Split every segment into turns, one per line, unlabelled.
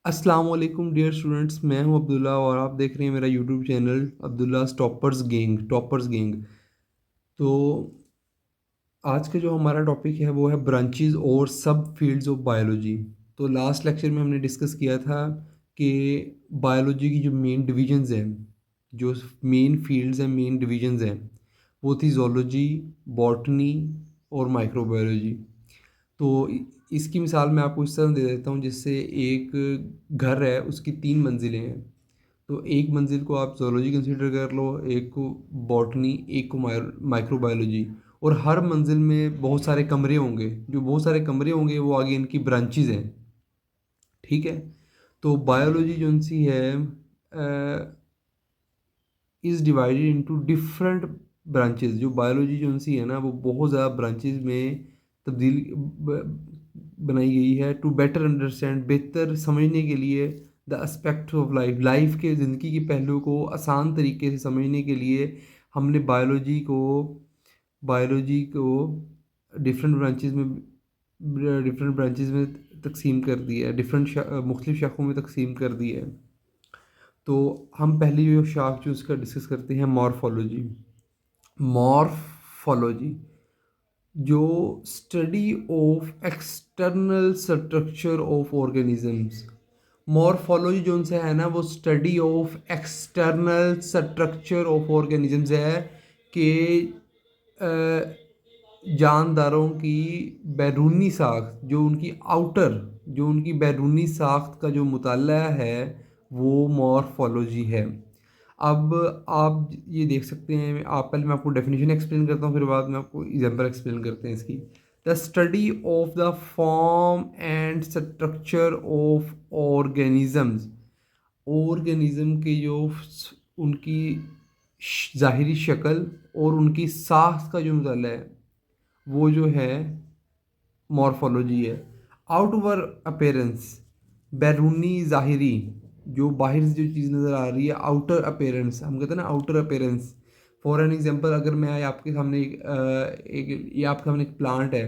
अस्सलाम वालेकुम dear students, मैं हूं अब्दुल्ला और आप देख रहे हैं मेरा YouTube channel Abdullah toppers gang. तो आज का जो हमारा टॉपिक है वो है ब्रांचेस और सब फील्ड्स ऑफ बायोलॉजी। तो लास्ट लेक्चर में हमने डिस्कस किया था कि बायोलॉजी की जो मेन डिविजन्स हैं, जो मेन फील्ड्स हैं, मेन डिविजन्स हैं, वो थी जोलॉजी, बॉटनी और माइक्रोबायोलॉजी। तो इसकी मिसाल मैं आपको इस तरह दे देता हूँ, जिससे एक घर है, उसकी 3 मंजिलें हैं। तो एक मंजिल को आप जोलॉजी कंसीडर कर लो, एक को बॉटनी, एक को माइक्रोबायोलॉजी। और हर मंजिल में बहुत सारे कमरे होंगे, जो बहुत सारे कमरे होंगे वो आगे इनकी ब्रांचेज हैं। ठीक है। तो बायोलॉजी जो सी है is divided into different branches. जो बायोलॉजी जो सी है ना, वो बहुत ज़्यादा ब्रांचेस में तब्दील बनाई गई है टू बेटर अंडरस्टैंड, बेहतर समझने के लिए the aspect of life, life के ज़िंदगी के पहलू को आसान तरीके से समझने के लिए हमने बायोलॉजी को डिफरेंट ब्रांचेस में तकसीम कर दिया है, मुख्तलिफ शाखों में तकसीम कर दिया है। तो हम पहली जो शाख जो उसका डिस्कस करते हैं, मॉर्फोलॉजी, जो study of external structure of organisms. Morphology जो उनसे है ना, वो study of external structure of organisms है कि जानदारों की बैरूनी साख्त, जो उनकी बैरूनी साख्त का जो मुताला है, वो मॉर्फोलॉजी है। अब आप ये देख सकते हैं, आप पहले मैं आपको डेफिनेशन एक्सप्लेन करता हूँ, फिर बाद में आपको एग्जाम्पल एक्सप्लेन करते हैं इसकी। The study of the form and structure of organisms. Organism के जो उनकी ज़ाहिरी शक्ल और उनकी साख का जो मुताला है, वो जो है मॉर्फोलॉजी है। आउटवर अपेरेंस, बैरूनी ज़ाहिरी, जो बाहर से जो चीज़ नज़र आ रही है, आउटर अपेरेंस हम कहते हैं ना, outer appearance. For an example, अगर मैं आपके सामने ये आपके सामने एक प्लांट है,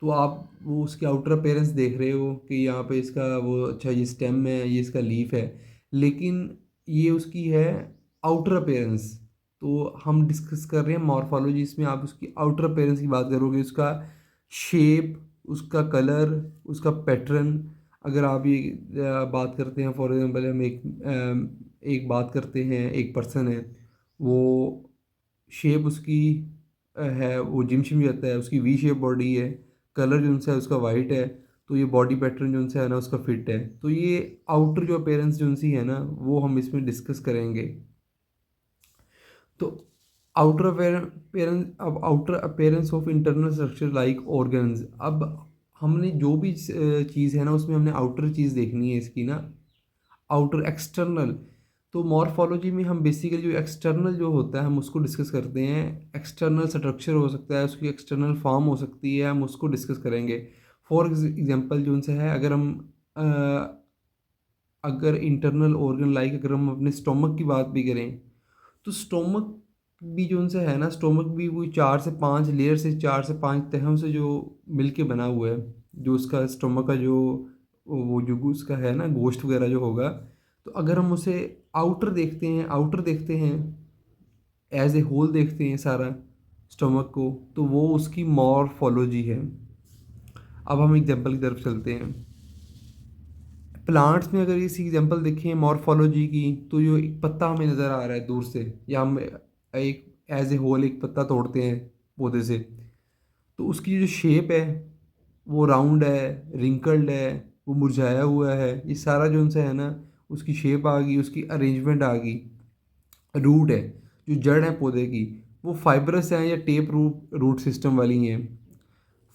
तो आप वो उसके आउटर अपेरेंस देख रहे हो कि यहाँ पे इसका वो, अच्छा ये स्टेम है, ये इसका लीफ है, लेकिन ये उसकी है आउटर अपेरेंस। तो हम डिस्कस कर रहे हैं मॉर्फोलॉजी, इसमें आप उसकी आउटर अपेरेंस की बात करोगे, उसका शेप, उसका कलर, उसका पैटर्न। अगर आप ये बात करते हैं, फॉर एग्जांपल हम एक बात करते हैं, एक पर्सन है, वो शेप उसकी है, वो जिम शिम जाता है, उसकी वी शेप बॉडी है, कलर जो उनसे है उसका वाइट है, तो ये बॉडी पैटर्न जो उनसे है ना, उसका फिट है। तो ये आउटर जो अपेरेंस जो उनसी है ना, वो हम इसमें डिस्कस करेंगे। तो outer appearance of internal structure like organs. अब हमने जो भी चीज़ है ना, उसमें हमने आउटर चीज़ देखनी है इसकी ना, आउटर एक्सटर्नल। तो मॉर्फोलॉजी में हम बेसिकली जो एक्सटर्नल जो होता है, हम उसको डिस्कस करते हैं। एक्सटर्नल स्ट्रक्चर हो सकता है, उसकी एक्सटर्नल फॉर्म हो सकती है, हम उसको डिस्कस करेंगे। फॉर एग्जांपल जो उनसे है, अ, अगर इंटरनल ऑर्गन लाइक, अगर हम अपने स्टोमक की बात भी करें, तो स्टोमक भी जो उनसे है ना, स्टोमक भी वही 4 से 5 लेयर से, 4 से 5 तहों से जो मिलके बना हुआ है। जो उसका स्टोमक का जो वो जो उसका है ना, गोश्त वगैरह जो होगा, तो अगर हम उसे आउटर देखते हैं, एज ए होल देखते हैं सारा स्टोमक को, तो वो उसकी मॉर्फोलॉजी है। अब हम एग्जांपल की तरफ चलते हैं। प्लांट्स में अगर इसी एग्जांपल देखें मॉर्फोलॉजी की, तो जो एक पत्ता हमें नज़र आ रहा है दूर से, या हम एक एज ए होल एक पत्ता तोड़ते हैं पौधे से, तो उसकी जो शेप है, वो राउंड है, रिंकल्ड है, वो मुरझाया हुआ है, ये सारा जो उनसे है ना, उसकी शेप आ गई, उसकी अरेंजमेंट आ गई। रूट है, जो जड़ है पौधे की, वो फाइब्रस है या टेप रूट रूट सिस्टम वाली हैं।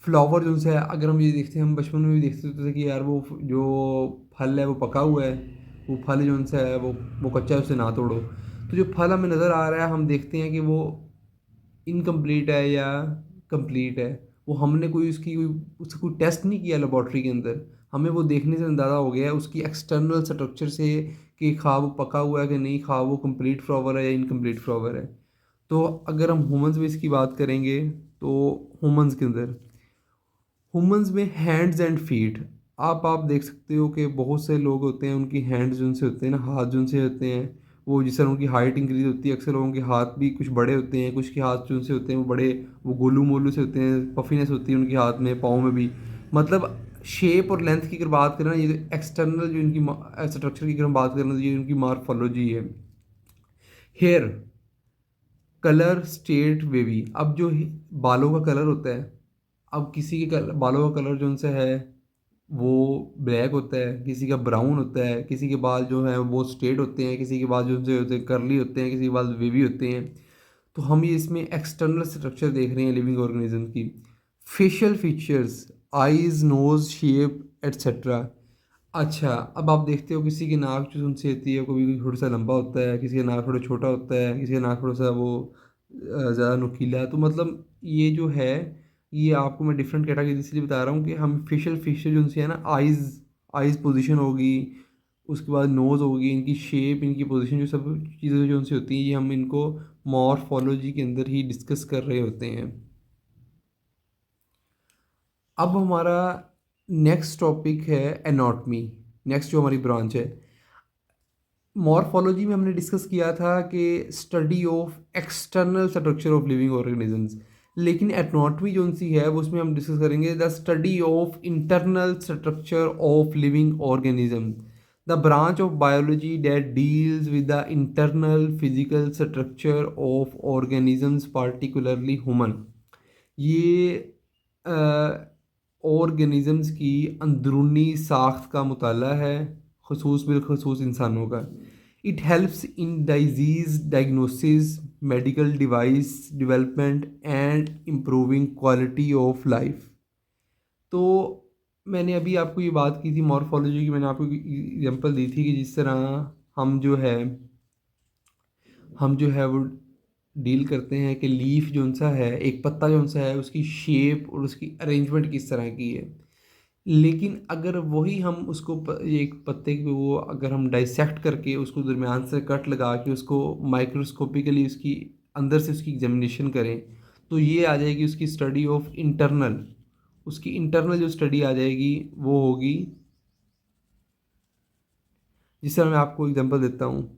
फ्लावर जो है, अगर हम ये देखते हैं, हम बचपन में भी देखते थे कि यार वो जो फल है वो पका हुआ है, वो फल जो उनसे है वो कच्चा है, उसे ना तोड़ो। तो जो फल हमें नज़र आ रहा है, हम देखते हैं कि वो इनकम्प्लीट है या कंप्लीट है। वो हमने उसका कोई टेस्ट नहीं किया लेबॉर्ट्री के अंदर, हमें वो देखने से अंदाज़ा हो गया है उसकी एक्सटर्नल स्ट्रक्चर से, कि खा वो पका हुआ है कि नहीं, खा वो कंप्लीट फ्लावर है या इनकम्प्लीट फ्लावर है। तो अगर हम ह्यूमंस में इसकी बात करेंगे, तो ह्यूमंस के अंदर, ह्यूमंस में हैंड्स एंड फीट, आप देख सकते हो कि बहुत से लोग होते हैं, उनकी हैंड्स जो उनसे होते हैं ना, हाथ जो उनसे होते हैं, वो जिस तरह उनकी हाइट इंक्रीज होती है, अक्सर लोगों के हाथ भी कुछ बड़े होते हैं, कुछ के हाथ जो उनसे होते हैं वो बड़े, वो गोलू मोलू से होते हैं, पफीनेस होती है उनके हाथ में, पाँव में भी। मतलब शेप और लेंथ की अगर बात करें ना, ये एक्सटर्नल जो इनकी स्ट्रक्चर की अगर हम बात करें तो ये उनकी मार्फोलॉजी है। Hair colour straight wavy. अब जो बालों का कलर होता है, अब किसी के बालों का कलर जो उनसे है वो ब्लैक होता है, किसी का ब्राउन होता है, किसी के बाल जो है वो स्ट्रेट होते हैं, किसी के बाल जो उनसे होते हैं करली होते हैं, किसी के बाल वेवी होते हैं। तो हम ये इसमें एक्सटर्नल स्ट्रक्चर देख रहे हैं लिविंग ऑर्गेनिज्म की। Facial features, eyes, nose shape etcetera. अच्छा, अब आप देखते हो किसी की नाक जो उनसे होती है, कभी थोड़ा सा लंबा होता है, किसी का नाक थोड़ा छोटा होता है, किसी का नाक थोड़ा सा वो ज़्यादा नुकीला है। तो मतलब ये जो है, ये आपको मैं डिफरेंट कैटेगरी इसलिए बता रहा हूँ कि हम फेशियल फीचर जो उनसे है ना, आइज़, आइज़ पोजीशन होगी, उसके बाद नोज़ होगी, इनकी शेप, इनकी पोजीशन, जो सब चीज़ें जो उनसे होती हैं, ये हम इनको मॉर्फोलॉजी के अंदर ही डिस्कस कर रहे होते हैं। अब हमारा नेक्स्ट टॉपिक है एनाटॉमी। नेक्स्ट जो हमारी ब्रांच है, मॉर्फोलॉजी में हमने डिस्कस किया था कि study of external structure of living organisms. लेकिन एनाटॉमी जो सी है वो उसमें हम डिस्कस करेंगे the study of internal structure of living organism, the branch of biology that deals with the internal physical structure of organisms particularly human. ये organisms की अंदरूनी साख्त का मुताला है, खसूस बिलखसूस इंसानों का। It helps in disease diagnosis, medical device development and improving quality of life. तो मैंने अभी आपको ये बात की थी मॉर्फोलॉजी की, मैंने आपको एग्जांपल दी थी कि जिस तरह हम जो है हम जो है वो डील करते हैं कि लीफ जो सा है, एक पत्ता जो सा है, उसकी शेप और उसकी अरेंजमेंट किस तरह की है। लेकिन अगर वही हम उसको एक पत्ते को वो अगर हम डाइसेक्ट करके उसको दरमियान से कट लगा के उसको माइक्रोस्कोपिकली उसकी अंदर से उसकी एग्जामिनेशन करें, तो ये आ जाएगी उसकी स्टडी ऑफ इंटरनल। उसकी इंटरनल जो स्टडी आ जाएगी वो होगी, जिस तरह मैं आपको एग्जांपल देता हूँ।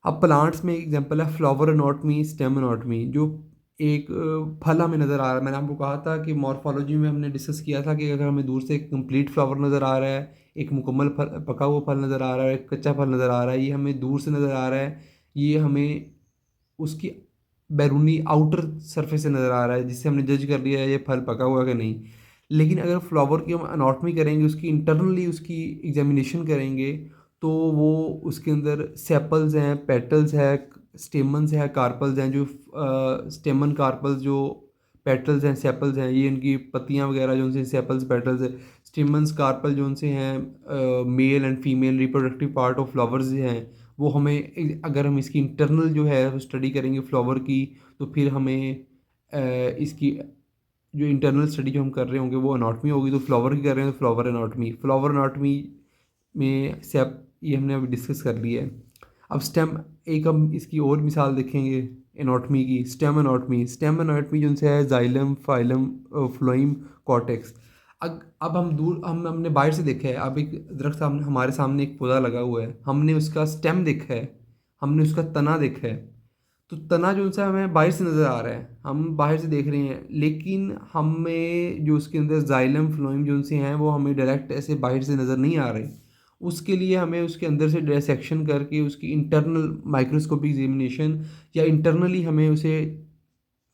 अब प्लांट्स में एक एग्जांपल है फ्लावर एनाटॉमी, स्टेम एनाटॉमी। जो एक फल हमें नज़र आ रहा है, मैंने आपको कहा था कि मॉर्फोलॉजी में हमने डिस्कस किया था कि अगर हमें दूर से एक कंप्लीट फ्लावर नज़र आ रहा है, एक मुकम्मल फल, पका हुआ फल नज़र आ रहा है, एक कच्चा फल नज़र आ रहा है, ये हमें दूर से नज़र आ रहा है, ये हमें उसकी बैरूनी आउटर सरफेस से नज़र आ रहा है, जिससे हमने जज कर लिया है ये फल पका हुआ कि नहीं। लेकिन अगर फ्लावर की हम एनाटॉमी करेंगे, उसकी इंटरनली उसकी एग्जामिनेशन करेंगे, तो वो उसके अंदर सेपल्स हैं, पेटल्स है, स्टेमन्स हैं, कार्पल्स हैं। जो स्टेमन कार्पल्स जो पेटल्स हैं, सेपल्स हैं, ये इनकी पत्तियां वगैरह जो उनसे सेपल्स पेटल्स है। स्टेमन्स कार्पल जो उनसे हैं male and female reproductive part of flowers हैं, वो हमें अगर हम इसकी इंटरनल जो है स्टडी करेंगे फ्लावर की, तो फिर हमें इसकी जो इंटरनल स्टडी जो हम कर रहे होंगे वो एनाटॉमी होगी। तो फ्लावर की कर रहे हैं तो फ्लावर एनाटॉमी, फ्लावर एनाटॉमी में सेप, ये हमने अभी डिस्कस कर लिया है। अब स्टेम, एक हम इसकी और मिसाल देखेंगे एनाटॉमी की। स्टेम एनाटॉमी, स्टेम एनाटॉमी जो उनसे है जाइलम, फाइलम, फ्लोइम, कॉर्टेक्स। अब हम दूर हमने बाहर से देखा है, अब एक दरख्त हमारे सामने एक पौधा लगा हुआ है, हमने उसका स्टेम देखा है, हमने उसका तना देखा है। तो तना जो सा हमें बाहर से नज़र आ रहा है, हम बाहर से देख रहे हैं, लेकिन हमें जो उसके अंदर जाइलम फ्लोइम जो उनसे हैं वो हमें डायरेक्ट ऐसे बाहर से नज़र नहीं आ रहे। उसके लिए हमें उसके अंदर से डायसेक्शन करके उसकी इंटरनल माइक्रोस्कोपिक एग्जामिनेशन, या इंटरनली हमें उसे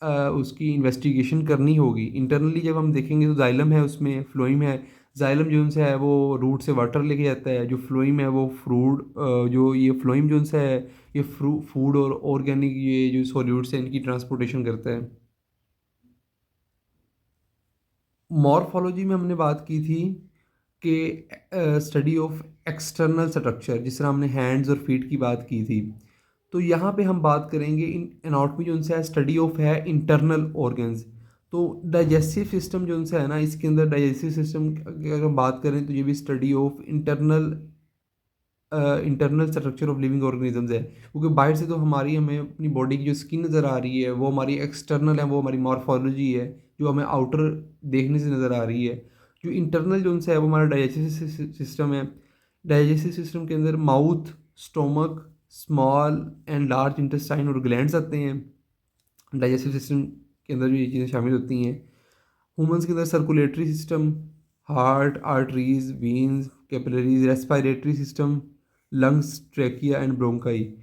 उसकी इन्वेस्टिगेशन करनी होगी। इंटरनली जब हम देखेंगे तो जाइलम है, उसमें फ्लोइम है। जाइलम जो उनसे है वो रूट से वाटर लेके जाता है, जो फ्लोइम है वो फ्रूट, जो ये फ्लोइम जो उनसे है ये फूड और ऑर्गेनिक ये जो सॉल्यूट्स हैं इनकी ट्रांसपोर्टेशन करता है। मॉर्फोलॉजी में हमने बात की थी कि स्टडी ऑफ एक्सटर्नल स्ट्रक्चर, जिस तरह हमने हैंड्स और फीट की बात की थी। तो यहाँ पे हम बात करेंगे इन एनाटॉमी जो उनसे है स्टडी ऑफ है इंटरनल ऑर्गन्स। तो डाइजेस्टिव सिस्टम जो उनसे है ना, इसके अंदर डाइजेस्टिव सिस्टम की अगर हम बात करें तो ये भी study of internal structure of living organisms है। क्योंकि बाहर से तो हमें अपनी बॉडी की जो स्किन नज़र आ रही है वो हमारी एक्सटर्नल है, वो हमारी मॉर्फोलॉजी है जो हमें आउटर देखने से नज़र आ रही है। जो इंटरनल जो उनसे है वो हमारा डाइजेस्टिव सिस्टम है। डाइजेस्टिव सिस्टम के अंदर mouth, stomach, small and large intestine और ग्लैंड्स आते हैं। डाइजेस्टिव सिस्टम के अंदर जो ये चीज़ें शामिल होती हैं। ह्यूमंस के अंदर circulatory system, heart, arteries, veins, capillaries, respiratory system, lungs, trachea and bronchi.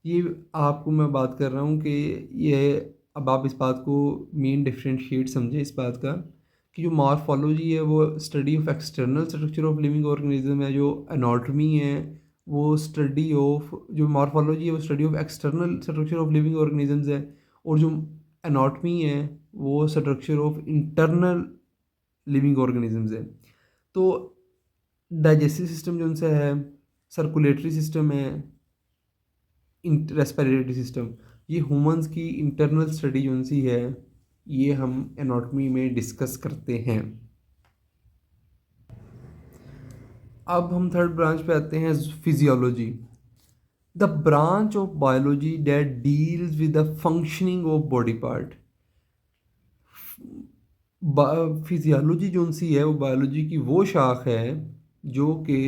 ये आपको मैं बात कर रहा हूँ कि ये, अब आप इस बात को मेन डिफरेंशिएट समझें इस बात का कि जो मॉर्फोलॉजी है वो study of external structure of living organism है, जो एनाटॉमी है वो स्टडी ऑफ, जो मॉर्फोलॉजी है वो study of external structure of living organisms है, और जो एनाटॉमी है वो structure of internal living organisms है। तो डाइजेस्टिव सिस्टम जो उनसे है, सर्कुलेटरी सिस्टम है, रेस्पिरेटरी सिस्टम, ये ह्यूमंस की इंटरनल स्टडी जो उनसी है ये हम एनाटॉमी में डिस्कस करते हैं। अब हम थर्ड ब्रांच पे आते हैं, physiology. The branch of biology that deals with the functioning of body part. Physiology जो सी है वो बायोलॉजी की वो शाख है जो कि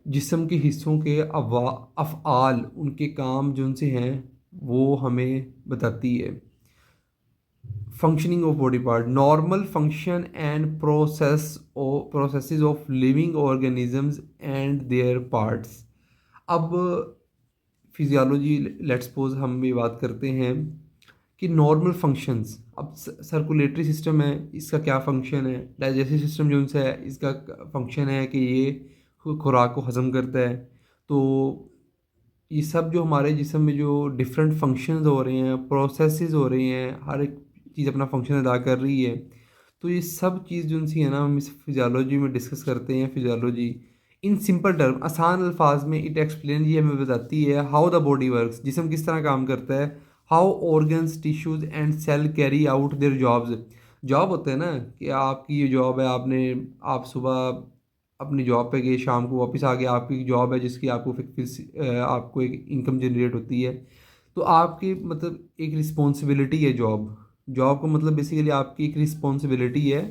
जिस्म के हिस्सों के अफ़आल, उनके काम जो उनसे हैं वो हमें बताती है। Functioning of body part, normal function and processes of living organisms and there parts. अब फिजियोलॉजी, लेट्स सपोज हम भी बात करते हैं कि नॉर्मल फंक्शंस, अब सर्कुलेटरी सिस्टम है, इसका क्या फंक्शन है। डाइजेस्टिव सिस्टम जो उनसे है इसका फंक्शन है कि ये खुराक को हज़म करता है। तो ये सब जो हमारे जिस्म में जो डिफरेंट फंक्शंस हो रहे हैं, प्रोसेसेस हो रहे हैं, हर एक चीज़ अपना फंक्शन अदा कर रही है। तो ये सब चीज़ जो उनसी है ना हम इस फिजियोलॉजी में डिस्कस करते हैं। फिजियोलॉजी इन सिंपल टर्म, आसान अल्फाज में, इट एक्सप्लेन, ये हमें बताती है हाउ द बॉडी वर्क्स, जिस्म किस तरह काम करता है। How organs, tissues and cell carry out their jobs. Job होता है ना कि आपकी ये जॉब है, आप सुबह अपनी जॉब पे गए, शाम को वापस आ गए, आपकी जॉब है जिसकी आपको आपको एक इनकम जनरेट होती है। तो आपकी मतलब एक रिस्पॉन्सिबिलिटी है जॉब। जॉब का मतलब बेसिकली आपकी एक रिस्पॉन्सिबिलिटी है।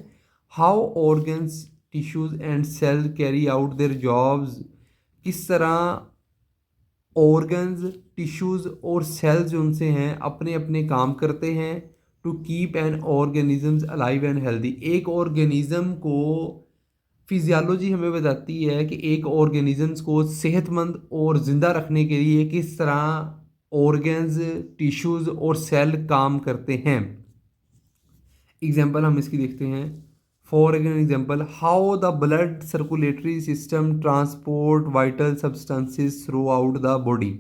How organs, tissues and cell carry out their jobs, किस तरह ऑर्गन्स, टिश्यूज़ और सेल्स जो उनसे हैं अपने अपने काम करते हैं to keep an organisms alive and healthy. एक ऑर्गेनिज़म को, फिजियोलॉजी हमें बताती है कि एक ऑर्गेनिजम्स को सेहतमंद और ज़िंदा रखने के लिए किस तरह ऑर्गन्स, टिश्यूज़ और सेल काम करते हैं। एग्जाम्पल हम इसकी देखते हैं। For example, how the blood circulatory system transport vital substances through out the body.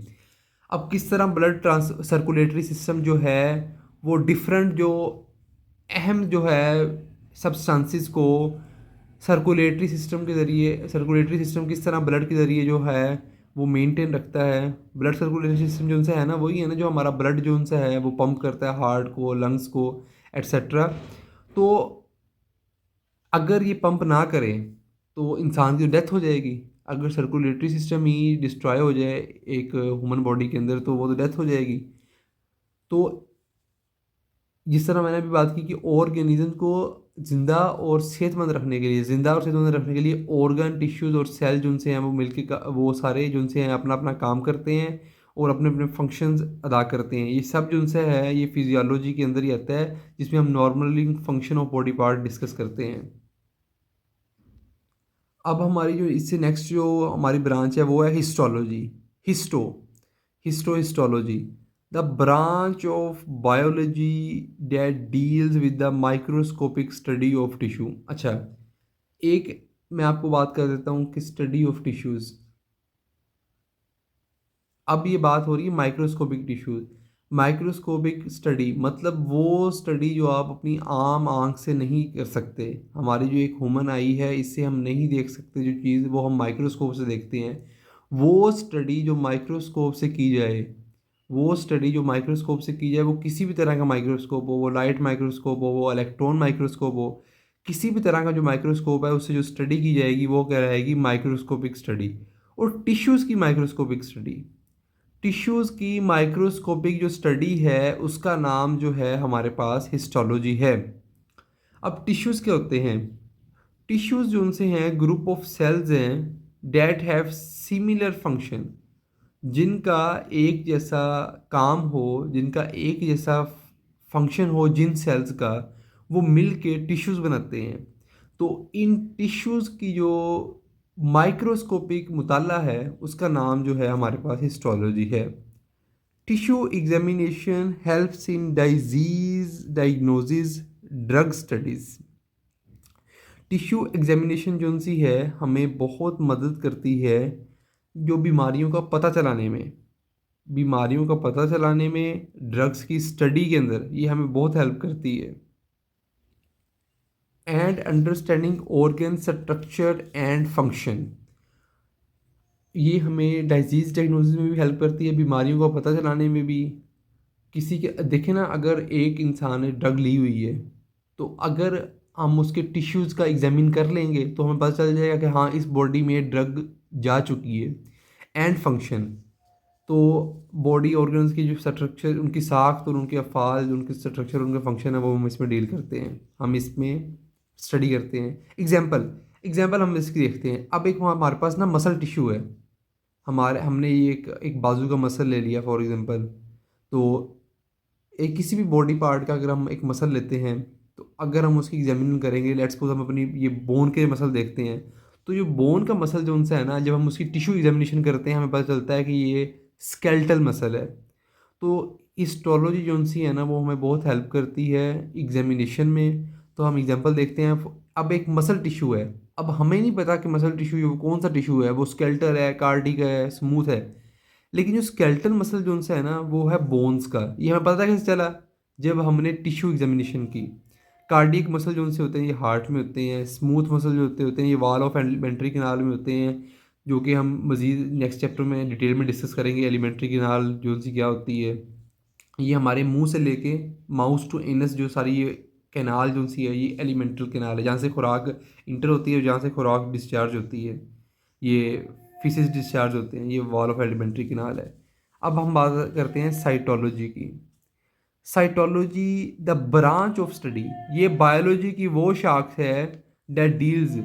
अब किस तरह ब्लड सर्कुलेटरी सिस्टम जो है वो डिफरेंट जो अहम जो है सब्सटेंसेस को सर्कुलेटरी सिस्टम के ज़रिए, सर्कुलेटरी सिस्टम किस तरह ब्लड के ज़रिए जो है वो मेंटेन रखता है। ब्लड सर्कुलेटरी सिस्टम जो उनसे है ना वही है ना जो हमारा ब्लड जो उनसे है वो पंप करता है हार्ट को, लंग्स को, एट्सेट्रा। तो अगर ये पंप ना करें तो इंसान की डेथ हो जाएगी। अगर सर्कुलेटरी सिस्टम ही डिस्ट्रॉय हो जाए एक ह्यूमन बॉडी के अंदर तो वो तो डेथ हो जाएगी। तो जिस तरह मैंने अभी बात की कि ऑर्गेनिज्म को ज़िंदा और सेहतमंद रखने के लिए, ज़िंदा और सेहतमंद रखने के लिए ऑर्गन, टिश्यूज़ और सेल जो उनसे हैं वो मिलकर वो सारे जो उनसे हैं अपना अपना काम करते हैं और अपने अपने फंक्शंस अदा करते हैं। ये सब जो उनसे है ये फिजियोलॉजी के अंदर ही आता है जिसमें हम normally function of body part discuss करते हैं। अब हमारी जो इससे नेक्स्ट जो हमारी ब्रांच है वो है histology. Histo histology, the branch of biology that deals with the microscopic study of tissue. अच्छा, एक मैं आपको बात कर देता हूँ कि स्टडी ऑफ टिश्यूज़। अब ये बात हो रही है माइक्रोस्कोपिक टिश्यूज़। माइक्रोस्कोपिक स्टडी मतलब वो स्टडी जो आप अपनी आम आंख से नहीं कर सकते। हमारी जो एक ह्यूमन आई है इससे हम नहीं देख सकते जो चीज़, वो हम माइक्रोस्कोप से देखते हैं। वो स्टडी जो माइक्रोस्कोप से की जाए, वो स्टडी जो माइक्रोस्कोप से की जाए, वो किसी भी तरह का माइक्रोस्कोप हो, वो लाइट माइक्रोस्कोप हो, वो इलेक्ट्रॉन माइक्रोस्कोप हो, किसी भी तरह का जो माइक्रोस्कोप है उससे जो स्टडी की जाएगी वो क्या रहेगी, माइक्रोस्कोपिक स्टडी। और टिश्यूज़ की माइक्रोस्कोपिक स्टडी, टिश्यूज़ की माइक्रोस्कोपिक जो स्टडी है उसका नाम जो है हमारे पास हिस्टोलॉजी है। अब टिश्यूज़ क्या होते हैं? टिश्यूज़ जो उनसे हैं ग्रुप ऑफ सेल्स हैं डेट हैव सिमिलर फंक्शन, जिनका एक जैसा काम हो, जिनका एक जैसा फंक्शन हो जिन सेल्स का, वो मिल के टिश्यूज़ बनाते हैं। तो इन टिश्यूज़ की जो माइक्रोस्कोपिक मुताला है उसका नाम जो है हमारे पास हिस्टोलॉजी है। Tissue examination helps in disease diagnosis, drug studies. Tissue examination जो सी है हमें बहुत मदद करती है जो बीमारियों का पता चलाने में, बीमारियों का पता चलाने में, ड्रग्स की स्टडी के अंदर ये हमें बहुत हेल्प करती है। And understanding organ structure and function, ये हमें डिजीज डायग्नोसिस में भी हेल्प करती है, बीमारियों का पता चलाने में भी। किसी के देखें ना, अगर एक इंसान ने ड्रग ली हुई है तो अगर हम उसके टिश्यूज़ का एग्जामिन कर लेंगे तो हमें पता चल जाएगा कि हाँ इस बॉडी में ड्रग जा चुकी है। एंड फंक्शन, तो बॉडी ऑर्गन्स की जो स्ट्रक्चर, उनकी साख्त और उनके अफ़ाल, उनके स्ट्रक्चर, उनके फंक्शन है, वो हम इसमें डील करते हैं, हम इसमें स्टडी करते हैं। एग्जाम्पल एग्जाम्पल हम इसकी देखते हैं। अब एक हमारे पास ना मसल टिश्यू है, हमने ये एक बाजू का मसल ले लिया फॉर एग्जांपल। तो एक किसी भी बॉडी पार्ट का अगर हम एक मसल लेते हैं तो अगर हम उसकी एग्जामिन करेंगे, लेट्स सपोज हम अपनी ये बोन के मसल देखते हैं, तो जो बोन का मसल जो उनसे है ना, जब हम उसकी टिश्यू एग्जामिनेशन करते हैं हमें पता चलता है कि ये स्केलेटल मसल है। तो हिस्टोलॉजी जो सी है ना वो हमें बहुत हेल्प करती है एग्जामिनेशन में। तो हम एग्जांपल देखते हैं। अब एक मसल टिश्यू है, अब हमें नहीं पता कि मसल टिश्यू वो कौन सा टिश्यू है, वो स्केलेटल है, कार्डिक है, स्मूथ है। लेकिन जो स्केलेटल मसल जो उनसे है ना वो है बोन्स का। ये हमें पता कैसे चला, जब हमने टिश्यू एग्जामिनेशन की। कार्डियक मसल जो उनसे होते हैं ये हार्ट में होते हैं, स्मूथ मसल जो होते हैं ये वॉल ऑफ एलिमेंट्री कैनाल में होते हैं, जो कि हम मज़ीद नेक्स्ट चैप्टर में डिटेल में डिस्कस करेंगे। एलिमेंट्री कैनाल जो उनसी क्या होती है, ये हमारे मुंह से लेके माउथ टू एनस जो सारी ये कैनाल जो सी है ये एलिमेंट्री कैनाल है, जहाँ से खुराक इंटर होती है, जहाँ से खुराक डिस्चार्ज होती है, ये फीसेस डिस्चार्ज होते हैं, ये वॉल ऑफ एलिमेंट्री कैनाल है। अब हम बात करते हैं साइटोलॉजी की। Cytology the branch of study, ये बायोलॉजी की वो शाख है दैट डील्स,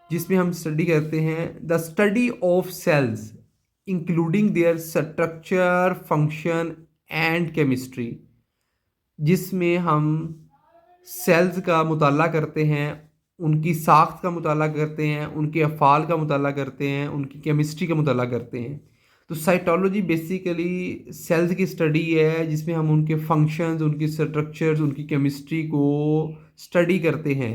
जिसमें हम स्टडी करते हैं the study of cells including their structure, function and chemistry, जिसमें हम सेल्स का मुताला करते हैं, उनकी साख्त का मुताला करते हैं, उनके अफ़ाल का मुताला करते हैं, उनकी केमिस्ट्री का मुताला करते हैं। तो साइटोलॉजी बेसिकली सेल्स की स्टडी है जिसमें हम उनके फंक्शंस, उनकी स्ट्रक्चर्स, उनकी केमिस्ट्री को स्टडी करते हैं।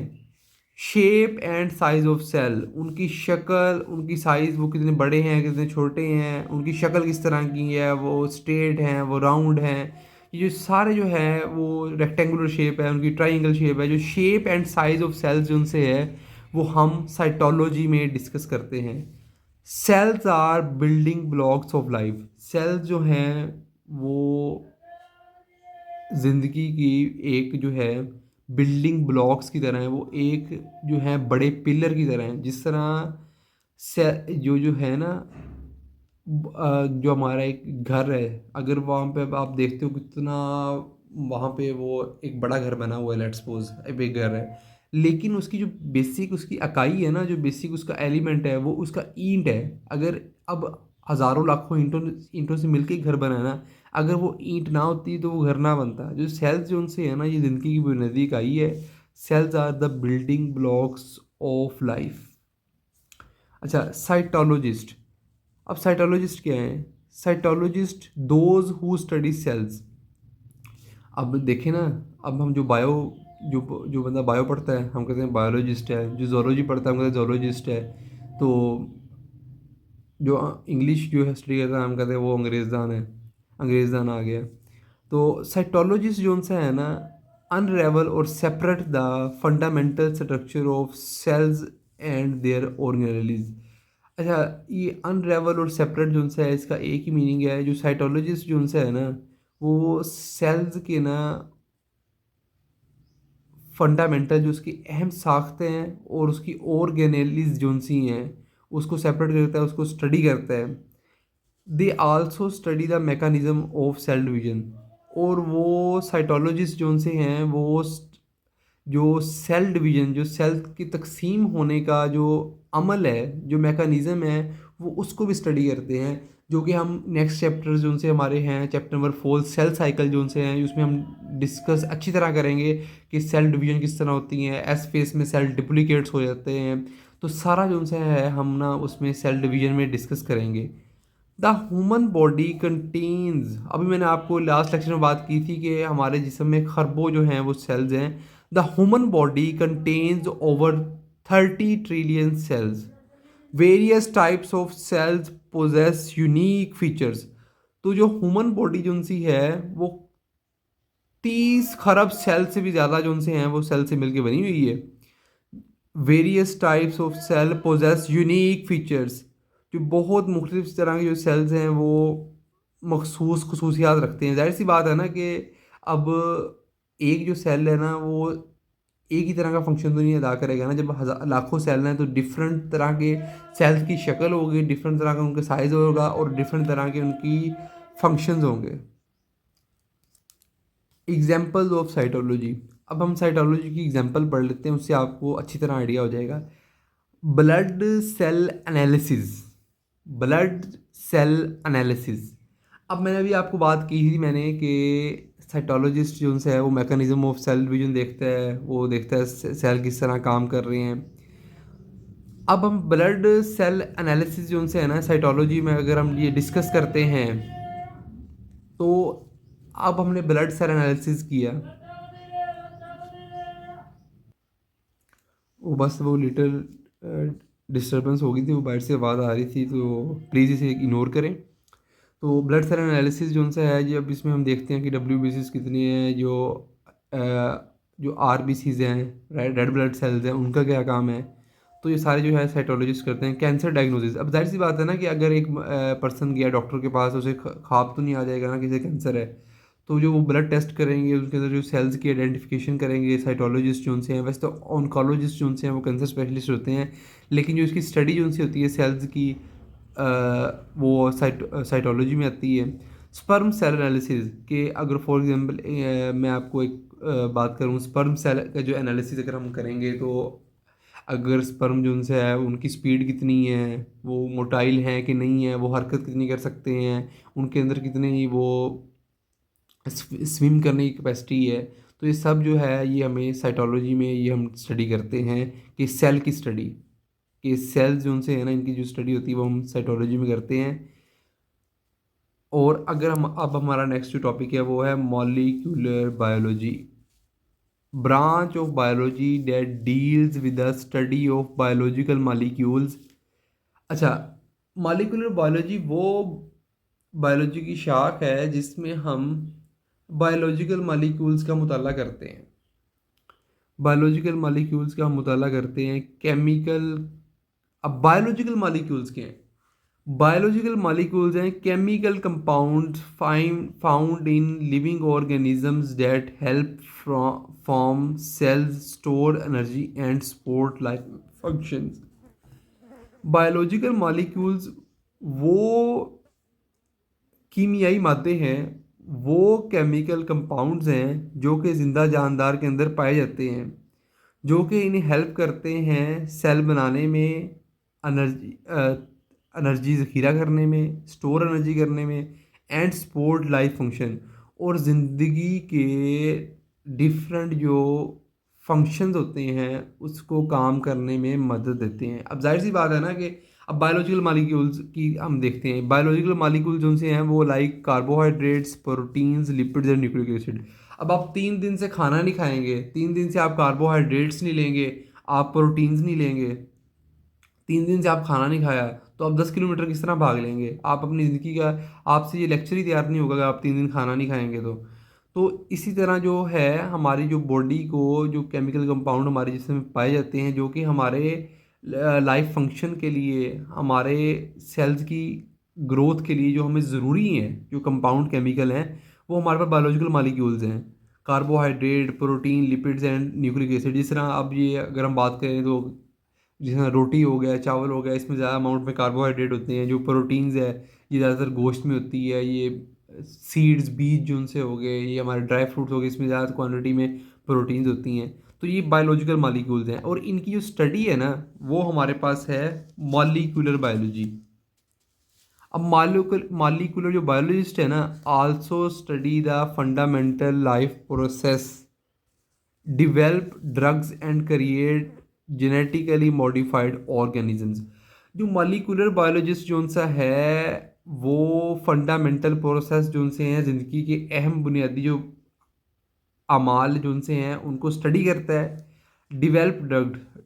Shape and size of cell, उनकी शक्ल, उनकी साइज़, वो कितने बड़े हैं, कितने छोटे हैं, उनकी शक्ल किस तरह की है, वो स्ट्रेट हैं, वो राउंड हैं, ये जो सारे जो है वो रेक्टेंगुलर शेप है, उनकी ट्राइंगल शेप है, जो shape and size of cells जो उनसे है वो हम साइटोलॉजी में डिस्कस करते हैं। Cells are building blocks of life, cells जो हैं वो ज़िंदगी की एक जो है बिल्डिंग ब्लॉक्स की तरह है, वो एक जो है बड़े पिलर की तरह है। जिस तरह से जो है ना जो हमारा एक घर है, अगर वहाँ पे आप देखते हो कितना वहाँ पे वो एक बड़ा घर बना हुआ है, लेट्स सपोज एक घर है, लेकिन उसकी जो बेसिक उसकी इकाई है ना, जो बेसिक उसका एलिमेंट है वो उसका ईंट है। अगर अब हज़ारों लाखों ईंटों ईंटों से मिलके घर बना है ना, अगर वो ईंट ना होती तो वो घर ना बनता। जो सेल्स जो उनसे है ना, ये ज़िंदगी की बुनियादी इकाई है। Cells are the building blocks of life. अच्छा, साइटोलॉजिस्ट। अब साइटोलॉजिस्ट क्या है? Cytologist those who study cells. अब देखें ना, अब हम जो जो बंदा बायो पढ़ता है हम कहते हैं बायोलॉजिस्ट है, जो जोलॉजी पढ़ता है हम कहते हैं जोलॉजिस्ट है। तो जो इंग्लिश जो है स्टडी करता है हम कहते हैं वो अंग्रेज़दान है, अंग्रेज़दान आ गया। तो साइटोलॉजिस्ट जो उनसे है ना, अनरेवल और separate the fundamental structure of cells and their organelles. अच्छा, ये अनरेवल और सेपरेट जो उनसे है इसका एक ही मीनिंग है। जो साइटोलॉजिस्ट जो उनसे है ना वो सेल्स के ना फंडामेंटल जो उसकी अहम साख्तें हैं और उसकी ऑर्गेनेलिज जो सी हैं उसको सेपरेट करता है, उसको स्टडी करता है। They also study the mechanism of cell division. और वो साइटोलॉजिस्ट जो उनसे हैं वो जो सेल डिवीज़न, जो सेल की तक़सीम होने का जो अमल है, जो मैकेनिज़्म है, वो उसको भी स्टडी करते हैं, जो कि हम नेक्स्ट चैप्टर जो उनसे हमारे हैं, चैप्टर नंबर 4 सेल साइकिल जो उनसे हैं, उसमें हम डिस्कस अच्छी तरह करेंगे कि सेल डिवीज़न किस तरह होती हैं, एस फेज़ में सेल डुप्लिकेट्स हो जाते हैं। तो सारा जो उनसे है हम ना उसमें सेल डिवीज़न में डिस्कस करेंगे। द ह्यूमन बॉडी कंटेन्स, अभी मैंने आपको लास्ट लेक्चर में बात की थी कि हमारे जिस्म में खरबों जो हैं वो सेल्स हैं। The human body contains over 30 trillion cells. Various types of cells possess unique features. तो जो ह्यूमन बॉडी जो उनसी है वो 30 खरब सेल से भी ज़्यादा जो उनसे हैं वो सेल से मिलकर बनी हुई है। Various types of cell possess unique features, जो बहुत मुख्तलिफ तरह के जो सेल्स हैं वो मखसूस खसूसियात रखते हैं। जाहिर सी बात है ना कि अब एक जो सेल है ना वो एक ही तरह का फंक्शन तो नहीं अदा करेगा ना। जब हज़ार लाखों सेल हैं तो डिफरेंट तरह के सेल्स की शक्ल होगी, डिफरेंट तरह का उनका साइज़ होगा और डिफरेंट तरह के उनकी फंक्शंस होंगे। एग्जाम्पल्स ऑफ साइटोलॉजी, अब हम साइटोलॉजी की एग्जाम्पल पढ़ लेते हैं, उससे आपको अच्छी तरह आइडिया हो जाएगा। Blood cell analysis, blood cell analysis. अब मैंने अभी आपको बात की थी मैंने कि साइटोलॉजिस्ट जो उनसे है वो मैकेनिज्म ऑफ सेल डिवीजन देखता है, वो देखता है सेल किस तरह काम कर रहे हैं। अब हम ब्लड सेल एनालिसिस जो उनसे है ना साइटोलॉजी में अगर हम ये डिस्कस करते हैं, तो अब हमने ब्लड सेल एनालिसिस किया, वो बस वो लिटिल डिस्टर्बेंस हो गई थी, वो बाहर से आवाज़ आ रही थी, तो प्लीज़ इसे इग्नोर करें। तो ब्लड सेल एनालिसिस जो उनसे है, जब इसमें हम देखते हैं कि WBCs कितनी है, जो RBCs हैं, रेड ब्लड सेल्स हैं, उनका क्या काम है। तो ये सारे जो है साइटोलॉजिस्ट करते हैं। कैंसर डायग्नोसिस, अब जाहिर सी बात है ना कि अगर एक पर्सन गया डॉक्टर के पास, उसे ख्वाब तो नहीं आ जाएगा ना किसी कैंसर है। तो जो वो ब्लड टेस्ट करेंगे उसके अंदर जो सेल्स की आइडेंटिफिकेशन करेंगे साइटोलॉजिस्ट जो उनसे हैं। वैसे तो ऑन्कोलॉजिस्ट जो उनसे हैं वो कैंसर स्पेशलिस्ट होते हैं, लेकिन जो इसकी स्टडी जो उनसे होती है सेल्स की, वो साइटोलॉजी में आती है। स्पर्म सेल एनालिसिस के अगर फॉर एग्जांपल मैं आपको एक बात करूं, स्पर्म सेल का जो एनालिसिस अगर हम करेंगे, तो अगर स्पर्म जो उनसे है उनकी स्पीड कितनी है, वो मोटाइल हैं कि नहीं है, वो हरकत कितनी कर सकते हैं, उनके अंदर कितनी वो स्विम करने की कैपेसिटी है। तो ये सब जो है ये हमें साइटोलॉजी में ये हम स्टडी करते हैं कि सेल की स्टडी, कि सेल्स जो उनसे है ना इनकी जो स्टडी होती है वो हम साइटोलॉजी में करते हैं। और अगर हम अब हमारा नेक्स्ट जो टॉपिक है वो है molecular biology, branch of biology that deals with the study of biological molecules. अच्छा, मॉलिक्यूलर बायोलॉजी वो बायोलॉजी की शाख है जिसमें हम बायोलॉजिकल मॉलिक्यूल्स का मुताला करते हैं। बायोलॉजिकल मॉलिक्यूल्स का हम मुताला करते हैं, केमिकल। अब बायोलॉजिकल मॉलिक्यूल्स के हैं, बायोलॉजिकल मॉलिक्यूल्स हैं chemical compounds found in living organisms that help form cells, store energy and support life functions. Biological molecules वो कीमियाई मादे हैं, वो केमिकल कंपाउंड्स हैं जो कि ज़िंदा जानदार के अंदर पाए जाते हैं, जो कि इन्हें हेल्प करते हैं सेल बनाने में, एनर्जी एनर्जी ज़ख़ीरा करने में, स्टोर एनर्जी करने में, एंड सपोर्ट लाइफ फंक्शन, और ज़िंदगी के डिफरेंट जो फंक्शंस होते हैं उसको काम करने में मदद देते हैं। अब जाहिर सी बात है ना कि अब बायोलॉजिकल मालिक्यूल्स की हम देखते हैं, बायोलॉजिकल मालिक्यूल्स जो से हैं वो like carbohydrates, proteins, lipids and nucleic acid. अब आप 3 दिन से खाना नहीं खाएंगे, 3 दिन से आप कार्बोहाइड्रेट्स नहीं लेंगे, आप प्रोटीन्स नहीं लेंगे, 3 दिन से आप खाना नहीं खाया, तो आप 10 किलोमीटर किस तरह भाग लेंगे? आप अपनी ज़िंदगी का, आपसे ये लेक्चर ही तैयार नहीं होगा अगर आप 3 दिन खाना नहीं खाएंगे तो इसी तरह जो है हमारी जो बॉडी को जो केमिकल कंपाउंड हमारे जिसम में पाए जाते हैं, जो कि हमारे लाइफ फंक्शन के लिए, हमारे सेल्स की ग्रोथ के लिए जो हमें ज़रूरी हैं, जो कंपाउंड केमिकल हैं, वो हमारे पास बायोलॉजिकल मालिक्यूल्स हैं। Carbohydrate, protein, lipids and nucleic acid. जिस तरह अब ये अगर हम बात करें तो जिस तरह रोटी हो गया, चावल हो गया, इसमें ज़्यादा अमाउंट में कार्बोहाइड्रेट होते हैं। जो प्रोटीन्स है ये ज़्यादातर गोश्त में होती है, ये सीड्स बीज जो उनसे हो गए, ये हमारे ड्राई फ्रूट्स हो गए, इसमें ज़्यादा क्वांटिटी में प्रोटीन्स होती हैं। तो ये बायोलॉजिकल मॉलिक्यूल्स हैं, और इनकी जो स्टडी है ना वो हमारे पास है मॉलिक्यूलर बायोलॉजी। अब मॉलिक्यूलर जो बायोलॉजिस्ट है ना also study the fundamental life process, develop drugs and create genetically modified organisms. जो मॉलिक्यूलर बायोलॉजिस्ट जो सा है वो फंडामेंटल प्रोसेस जो उनसे हैं ज़िंदगी के अहम बुनियादी जो अमाल जो उनसे हैं उनको स्टडी करता है, डिवेल्प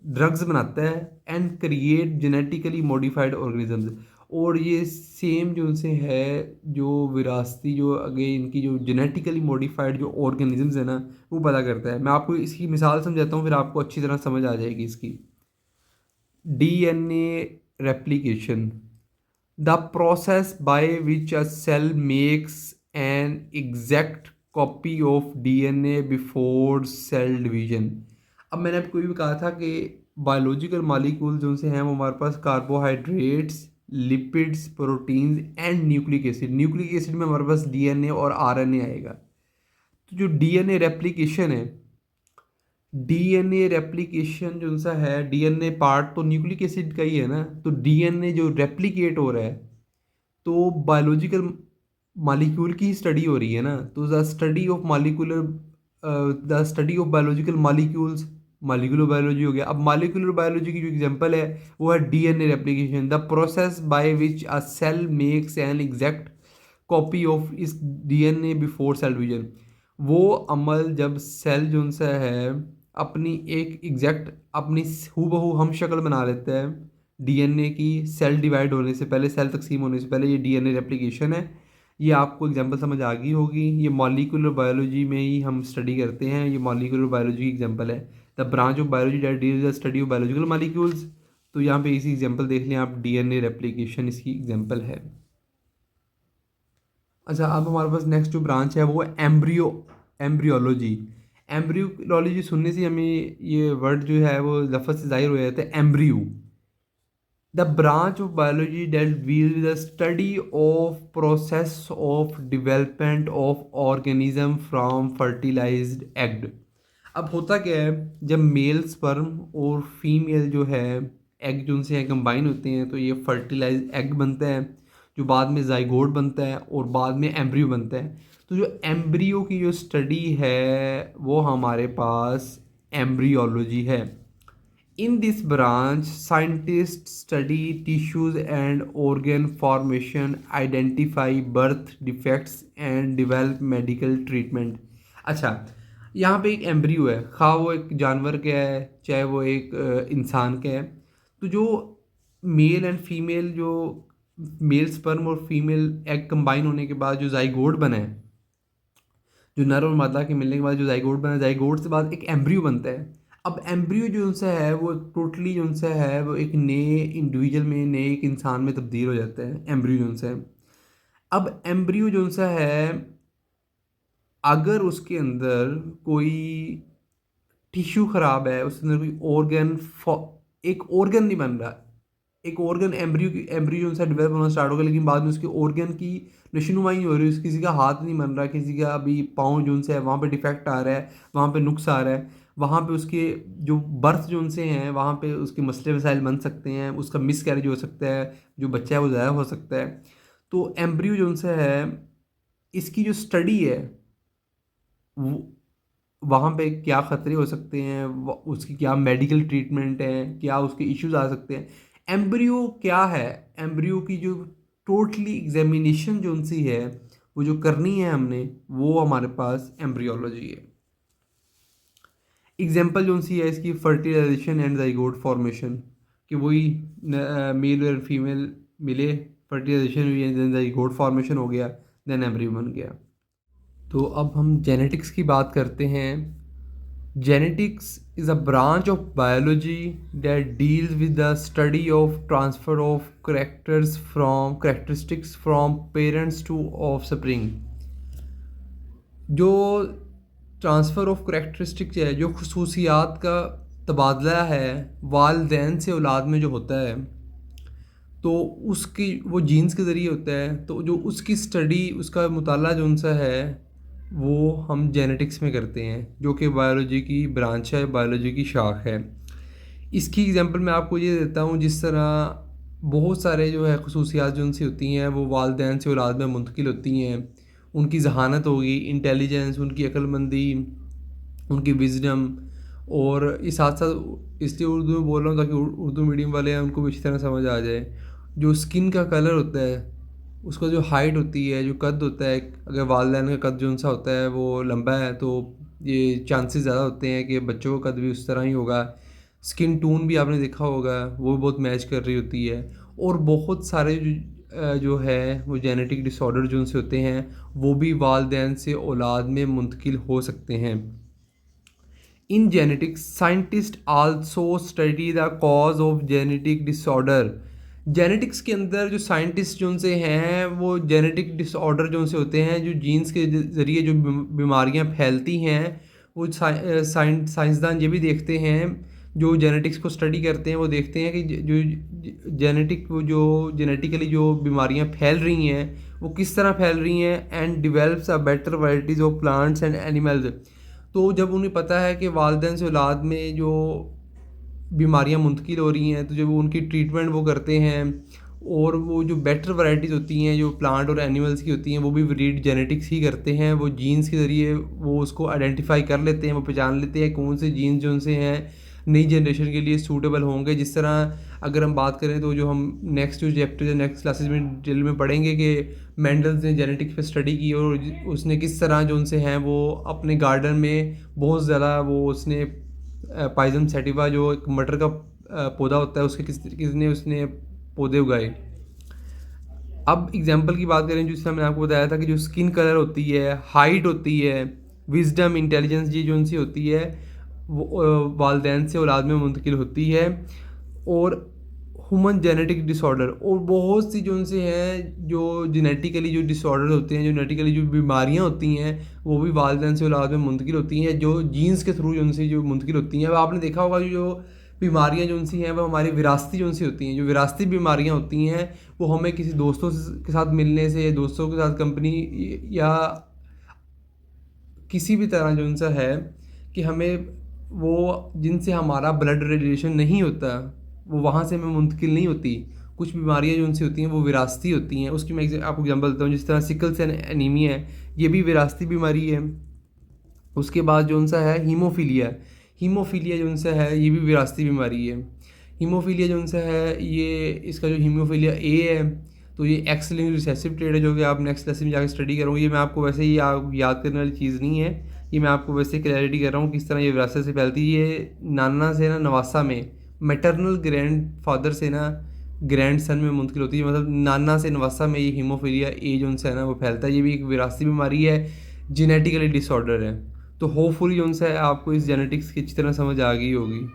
ड्रग्स बनाता है and create genetically modified organisms. और ये सेम जो उनसे है जो विरासती जो आगे इनकी जो जेनेटिकली मॉडिफाइड जो ऑर्गेनिजम्स है ना वो पता करता है। मैं आपको इसकी मिसाल समझाता हूँ फिर आपको अच्छी तरह समझ आ जाएगी इसकी। DNA replication, the process by which a cell makes an exact copy of DNA before cell division। अब मैंने आपको ये भी कहा था कि बायोलॉजिकल मॉलिक्यूल्स जो से हैं वो हमारे पास carbohydrates, lipids, proteins and nucleic acid. Nucleic acid में हमारे पास डीएनए और आरएनए आएगा। तो जो डीएनए रेप्लिकेशन है, डीएनए रेप्लिकेशन जो सा है, डीएनए पार्ट तो न्यूक्लिक एसिड का ही है ना, तो डीएनए जो रेप्लिकेट हो रहा है तो बायोलॉजिकल मॉलिक्यूल की स्टडी हो रही है ना। तो the study of molecular, the study of biological molecules, molecular biology हो गया। अब मॉलिक्यूलर बायोलॉजी की जो एग्जांपल है वो है DNA replication, the process by which a cell makes an exact copy of its DNA before cell division. वो अमल जब सेल जो सा है अपनी एक एग्जैक्ट अपनी हूबहू हम शक्ल बना लेता है डीएनए की सेल डिवाइड होने से पहले, सेल तकसीम होने से पहले, ये डीएनए रेप्लिकेशन है। ये आपको एग्जांपल समझ आ गई होगी। ये मॉलिक्यूलर बायोलॉजी में ही हम स्टडी करते हैं, ये मॉलिक्यूलर बायोलॉजी की एग्जांपल है। The branch of biology that deals the study of biological molecules. तो यहाँ पे इसी एग्जांपल देख लें आप, डीएनए रेप्लिकेशन इसकी एग्जांपल है। अच्छा, अब हमारे पास नेक्स्ट जो ब्रांच है वो एम्ब्रियोलॉजी। एम्ब्रियोलॉजी सुनने से हमें ये वर्ड जो है वो लफ्ज़ से ज़ाहिर हो जाता है embryo. The branch of biology dealt with the study of process of development of organism from fertilised egg. अब होता क्या है, जब मेल स्पर्म और फीमेल जो है एग जो उनसे कंबाइन होते हैं तो ये फर्टिलाइज एग बनता है जो बाद में जाइगोट बनता है और बाद में एम्ब्रियो बनता है। तो जो एम्ब्रियो की जो स्टडी है वो हमारे पास एम्ब्रियोलॉजी है। In this branch scientist study tissues and organ formation, identify birth defects and develop medical treatment. अच्छा, यहाँ पे एक एम्ब्रियो है, खा वो एक जानवर का है चाहे वो एक इंसान का है। तो जो मेल एंड फीमेल जो मेल स्पर्म और फीमेल एग कंबाइन होने के बाद जो जाइगोट बना है, जो नर और मादा के मिलने के बाद जो जाइगोट बना है, जाइगोट से बाद एक एम्ब्रियो बनता है। अब एम्ब्रियो जो उनसे है वो टोटली जो उनसे है वो एक नए इंडिविजुअल में, नए एक इंसान में तब्दील हो जाता है एम्ब्रियो जो उनसे है। अब एम्ब्रियो जो उनसे है अगर उसके अंदर कोई टिश्यू ख़राब है, उसके अंदर कोई ऑर्गन, एक ऑर्गन नहीं बन रहा, एक ऑर्गन एम्ब्रियो उनसे डेवलप होना स्टार्ट होगा लेकिन बाद में उसके ऑर्गन की नशोनुमाई नहीं हो रही, किसी का हाथ नहीं बन रहा, किसी का अभी पाँव जो उनसे है वहाँ पे डिफेक्ट आ रहा है, वहाँ पे नुक्स आ रहा है, वहाँ पे उसके जो बर्थ जो उनसे हैं वहाँ पे उसके मसले वसाइल बन सकते हैं, उसका मिस कैरेज हो सकता है, जो बच्चा है वो ज़ाया हो सकता है। तो एम्ब्रियो जो उनसे है इसकी जो स्टडी है वहाँ पे क्या ख़तरे हो सकते हैं, उसकी क्या मेडिकल ट्रीटमेंट है, क्या उसके इश्यूज आ सकते हैं। एम्ब्रियो क्या है, एम्ब्रियो की जो टोटली एग्जामिनेशन जो उनसी है वो जो करनी है हमने वो हमारे पास एम्ब्रियोलॉजी है। एग्जांपल जो उनसी है इसकी फर्टिलाइजेशन एंड जाइगोट फॉर्मेशन, कि वही मेल और फीमेल मिले, फर्टिलाइजेशन हुई, देन जाइगोट फॉर्मेशन हो गया, देन एम्ब्रियो बन गया। तो अब हम जेनेटिक्स की बात करते हैं। Genetics is a branch of biology that deals with the study of transfer of characteristics from parents to offspring. जो ट्रांसफ़र ऑफ करेक्टरिस्टिक्स है, जो खसूसियात का तबादला है वालिदैन से औलाद में जो होता है, तो उसकी वो जीन्स के ज़रिए होता है। तो जो उसकी स्टडी, उसका मुताला जो उनसा है वो हम जेनेटिक्स में करते हैं, जो कि बायोलॉजी की ब्रांच है, बायोलॉजी की शाख है। इसकी एग्जांपल मैं आपको ये देता हूँ, जिस तरह बहुत सारे जो है खसूसियात जो उनसे होती हैं वो वालिदैन से औलाद में मुंतकिल होती हैं। उनकी ज़हानत होगी, इंटेलिजेंस, उनकी अक्लमंदी, उनकी विज़डम। और इस साथ साथ इसलिए उर्दू में बोल रहा हूँ ताकि उर्दू मीडियम वाले हैं उनको भी अच्छी तरह समझ आ जाए। जो स्किन का कलर होता है, उसका जो हाइट होती है, जो कद होता है, अगर वालिदैन का कद जो सा होता है वो लंबा है तो ये चांसेस ज़्यादा होते हैं कि बच्चों का कद भी उस तरह ही होगा। स्किन टोन भी आपने देखा होगा, वो भी बहुत मैच कर रही होती है। और बहुत सारे जो है वो जेनेटिक डिसऑर्डर जो उनसे होते हैं वो भी वालिदैन से औलाद में मुंतकिल हो सकते हैं। In genetics, scientists also study the cause of genetic disorder. Genetics के अंदर जो साइंटिस्ट जो उनसे हैं वो जेनेटिक डिसऑर्डर जो उनसे होते हैं, जो जीन्स के ज़रिए जो बीमारियां फैलती हैं, वो साइंसदान ये भी देखते हैं, जो जेनेटिक्स को स्टडी करते हैं वो देखते हैं कि जो जेनेटिकली जो बीमारियां फैल रही हैं वो किस तरह फैल रही हैं, and develops a better varieties of plants and animals. तो जब उन्हें पता है कि वालिदैन से औलाद में जो बीमारियां मुंतकिल हो रही हैं, तो जब वो उनकी ट्रीटमेंट वो करते हैं, और वो जो बेटर वैराइटीज़ होती हैं जो प्लांट और एनिमल्स की होती हैं वो भी ब्रीड जेनेटिक्स ही करते हैं। वो जीन्स के ज़रिए वो उसको आइडेंटिफाई कर लेते हैं, वो पहचान लेते हैं कौन से जीन्स जो उनसे हैं नई जनरेशन के लिए सूटेबल होंगे। जिस तरह अगर हम बात करें तो जो हम नेक्स्ट जो चैप्टर या नेक्स्ट क्लासेस में डिटेल में पढ़ेंगे कि मेंडल्स ने जेनेटिक्स पे स्टडी की और उसने किस तरह जो उनसे हैं वो अपने गार्डन में बहुत ज़्यादा वो उसने पाइजम सेटिवा जो एक मटर का पौधा होता है उसके किसने उसने पौधे उगाए। अब एग्जांपल की बात करें, जिस तरह मैंने आपको बताया था कि जो स्किन कलर होती है, हाइट होती है, विजडम, इंटेलिजेंस, ये जो उनसी होती है वो वालिदैन से औलाद में मुंतकिल होती है। और ह्यूमन जेनेटिक डिसऑर्डर, और बहुत सी जो उनसे हैं जो जेनेटिकली जो डिसऑर्डर होते हैं, जो जेनेटिकली जो बीमारियां होती हैं वो भी वालिदैन से औलाद में मुंतकिल होती हैं, जो जीन्स के थ्रू जो उनसे जो मुंतकिल होती हैं। अब आपने देखा होगा जो बीमारियां जो उनसी हैं वो हमारी विरासती जो उनसी होती हैं। जो विरासती बीमारियां होती हैं वो हमें किसी दोस्तों के साथ मिलने से, दोस्तों के साथ कंपनी या किसी भी तरह जो उनसा है कि हमें वो जिनसे हमारा ब्लड रिलेशन नहीं होता वो वहाँ से हमें मुंतकिल नहीं होती। कुछ बीमारियाँ जो उनसे होती हैं वो विरासती होती हैं। उसकी मैं आपको एग्जांपल देता हूँ, जिस तरह सिकल सेल एनीमिया है, ये भी विरासती बीमारी है। उसके बाद जो उनसा है हीमोफीलिया, हीमोफीलिया जो उनसा है ये भी विरासती बीमारी है। हीमोफीलिया जो उनसा है ये इसका जो हीमोफीलिया ए है तो ये एक्स लिंक्ड रिसेसिव ट्रेड है, जो कि आप नेक्स्ट लेसन में जाकर स्टडी करोगे। ये मैं आपको वैसे ही याद करने वाली चीज़ नहीं है, ये मैं आपको वैसे क्लैरिटी कर रहा हूँ किस तरह ये विरासत से फैलती है। ये नाना से ना नवासा में, मैटरनल ग्रैंड फादर से ना ग्रैंड सन में मुंतकिल होती है। मतलब नाना से नवासा में ये हीमोफीलिया ए जो उनसे है ना वो फैलता है। ये भी एक विरासती बीमारी है, जेनेटिकली डिसऑर्डर है। तो होपफुली जो उनसे है आपको इस जेनेटिक्स की अच्छी तरह समझ आ गई होगी।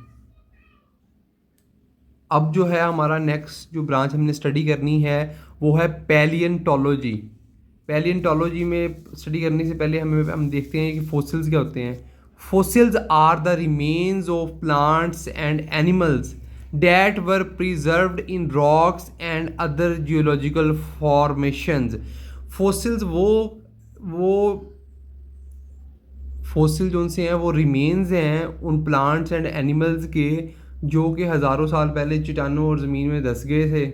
अब जो है हमारा नेक्स्ट जो ब्रांच हमने स्टडी करनी है वो है पैलियंटोलॉजी। पैलियंटोलॉजी में स्टडी करने से पहले हम देखते हैं कि फॉसिल्स क्या होते हैं। Fossils are the remains of plants and animals that were preserved in rocks and other geological formations। Fossils वो फॉसिल जो उनसे हैं वो रिमेन्स हैं उन प्लांट्स एंड एनिमल्स के जो कि हज़ारों साल पहले चट्टानों और ज़मीन में धंस गए थे।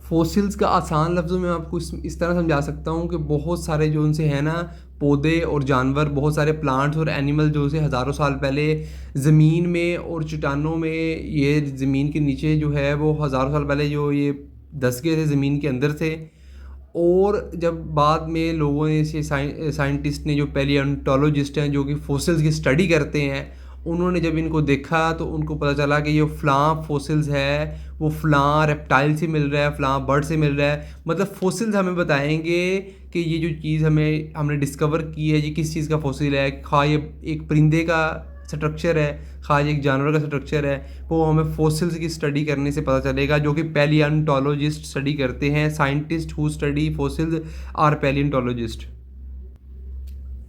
फॉसिल्स का आसान लफ्ज़ों में आपको इस तरह समझा सकता हूँ कि बहुत सारे जो उनसे हैं ना पौधे और जानवर, बहुत सारे प्लांट्स और एनिमल जो से हज़ारों साल पहले ज़मीन में और चट्टानों में, ये ज़मीन के नीचे जो है वो हज़ारों साल पहले जो ये धंस गए थे ज़मीन के अंदर से। और जब बाद में लोगों ने इसे साइंटिस्ट ने जो पैलियोंटोलॉजिस्ट हैं जो कि फॉसिल्स की स्टडी करते हैं, उन्होंने जब इनको देखा तो उनको पता चला कि ये फ़लाँ फॉसिल्स है वो फ़लाँ रेप्टाइल से मिल रहा है, फ़लाँ बर्ड से मिल रहा है। मतलब फॉसिल्स हमें बताएंगे कि ये जो चीज़ हमने डिस्कवर की है ये किस चीज़ का फॉसिल है। खा ये एक परिंदे का स्ट्रक्चर है, खा ये एक जानवर का स्ट्रक्चर है, वो हमें फॉसिल्स की स्टडी करने से पता चलेगा, जो कि पैलियोंटोलॉजिस्ट स्टडी करते हैं। Scientist who study fossils are palaeontologist.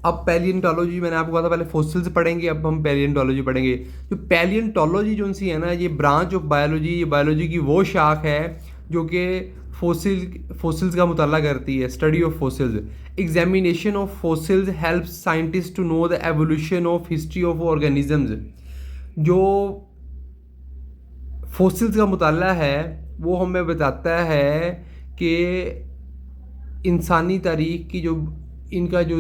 अब पैलियंटोलॉजी मैंने आपको कहा था पहले फॉसिल्स पढ़ेंगे, अब हम पैलियंटोलॉजी पढ़ेंगे। जो पैलियंटोलॉजी जो सी है ना ये ब्रांच ऑफ बायोलॉजी, ये बायोलॉजी की वो शाख है जो कि फोसिल्स का मुताला करती है, study of fossils. Examination of fossils helps scientist to know the evolution of history of organisms. जो फोसिल्स का मुताला है वो हमें बताता है कि इंसानी तारीख़ की जो इनका जो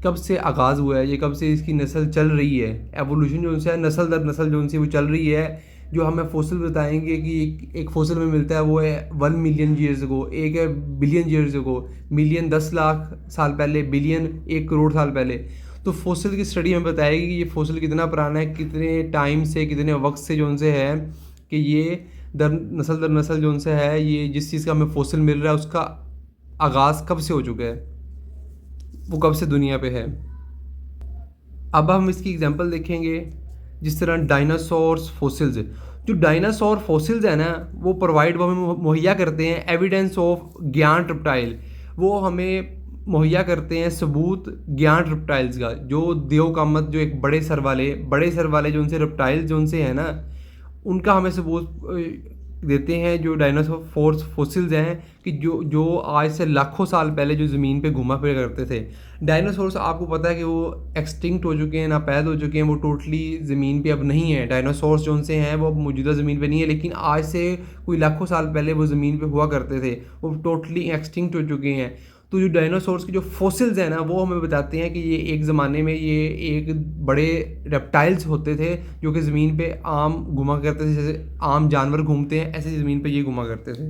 कब से आगाज़ हुआ है, ये कब से इसकी नस्ल चल रही है, एवोल्यूशन जो उनसे है, नस्ल दर नस्ल जो उनसे वो चल रही है। जो हमें फोसिल बताएंगे कि एक फोसिल में मिलता है वो है 1 मिलियन ईयर्स अगो, एक है बिलियन ईयर्स अगो, मिलियन 10 लाख साल पहले, बिलियन 1 करोड़ साल पहले। तो फोसिल की स्टडी हमें बताएगी कि ये फोसिल कितना पुराना है, कितने टाइम से, कितने वक्त से जो उनसे है, कि ये दर नस्ल जो उनसे है, ये जिस चीज़ का हमें फोसिल मिल रहा है उसका आगाज़ कब से हो चुका है, वो कब से दुनिया पे है। अब हम इसकी एग्जांपल देखेंगे, जिस तरह डायनासोर्स फोसिल्स। जो डायनासोर फोसिल्स है ना, वो प्रोवाइड, वो हमें मुहैया करते हैं एविडेंस ऑफ ज्ञान रेप्टाइल। वो हमें मुहैया करते हैं सबूत ज्ञान रेप्टाइल्स का। जो देव कामत, जो एक बड़े सर वाले जो उनसे रेप्टाइल्स जो उनसे है ना, उनका हमें सबूत देते हैं जो डायनासोर फोसिल्स हैं, कि जो आज से लाखों साल पहले जो ज़मीन पे घुमा फिरा करते थे। डायनासोर्स आपको पता है कि वो एक्सटिंक्ट हो चुके हैं, नापैद हो चुके हैं, वो टोटली ज़मीन पे अब नहीं है। डायनासोर्स जो उनसे हैं वो अब मौजूदा ज़मीन पे नहीं है, लेकिन आज से कोई लाखों साल पहले वो ज़मीन पे हुआ करते थे, वो टोटली एक्सटिंक्ट हो चुके हैं। तो जो डायनासोर्स के जो फोसिल्स हैं ना, वो हमें बताते हैं कि ये एक ज़माने में ये एक बड़े रेप्टाइल्स होते थे जो कि ज़मीन पे आम घुमा करते थे, जैसे आम जानवर घूमते हैं ऐसे ज़मीन पे ये घुमा करते थे।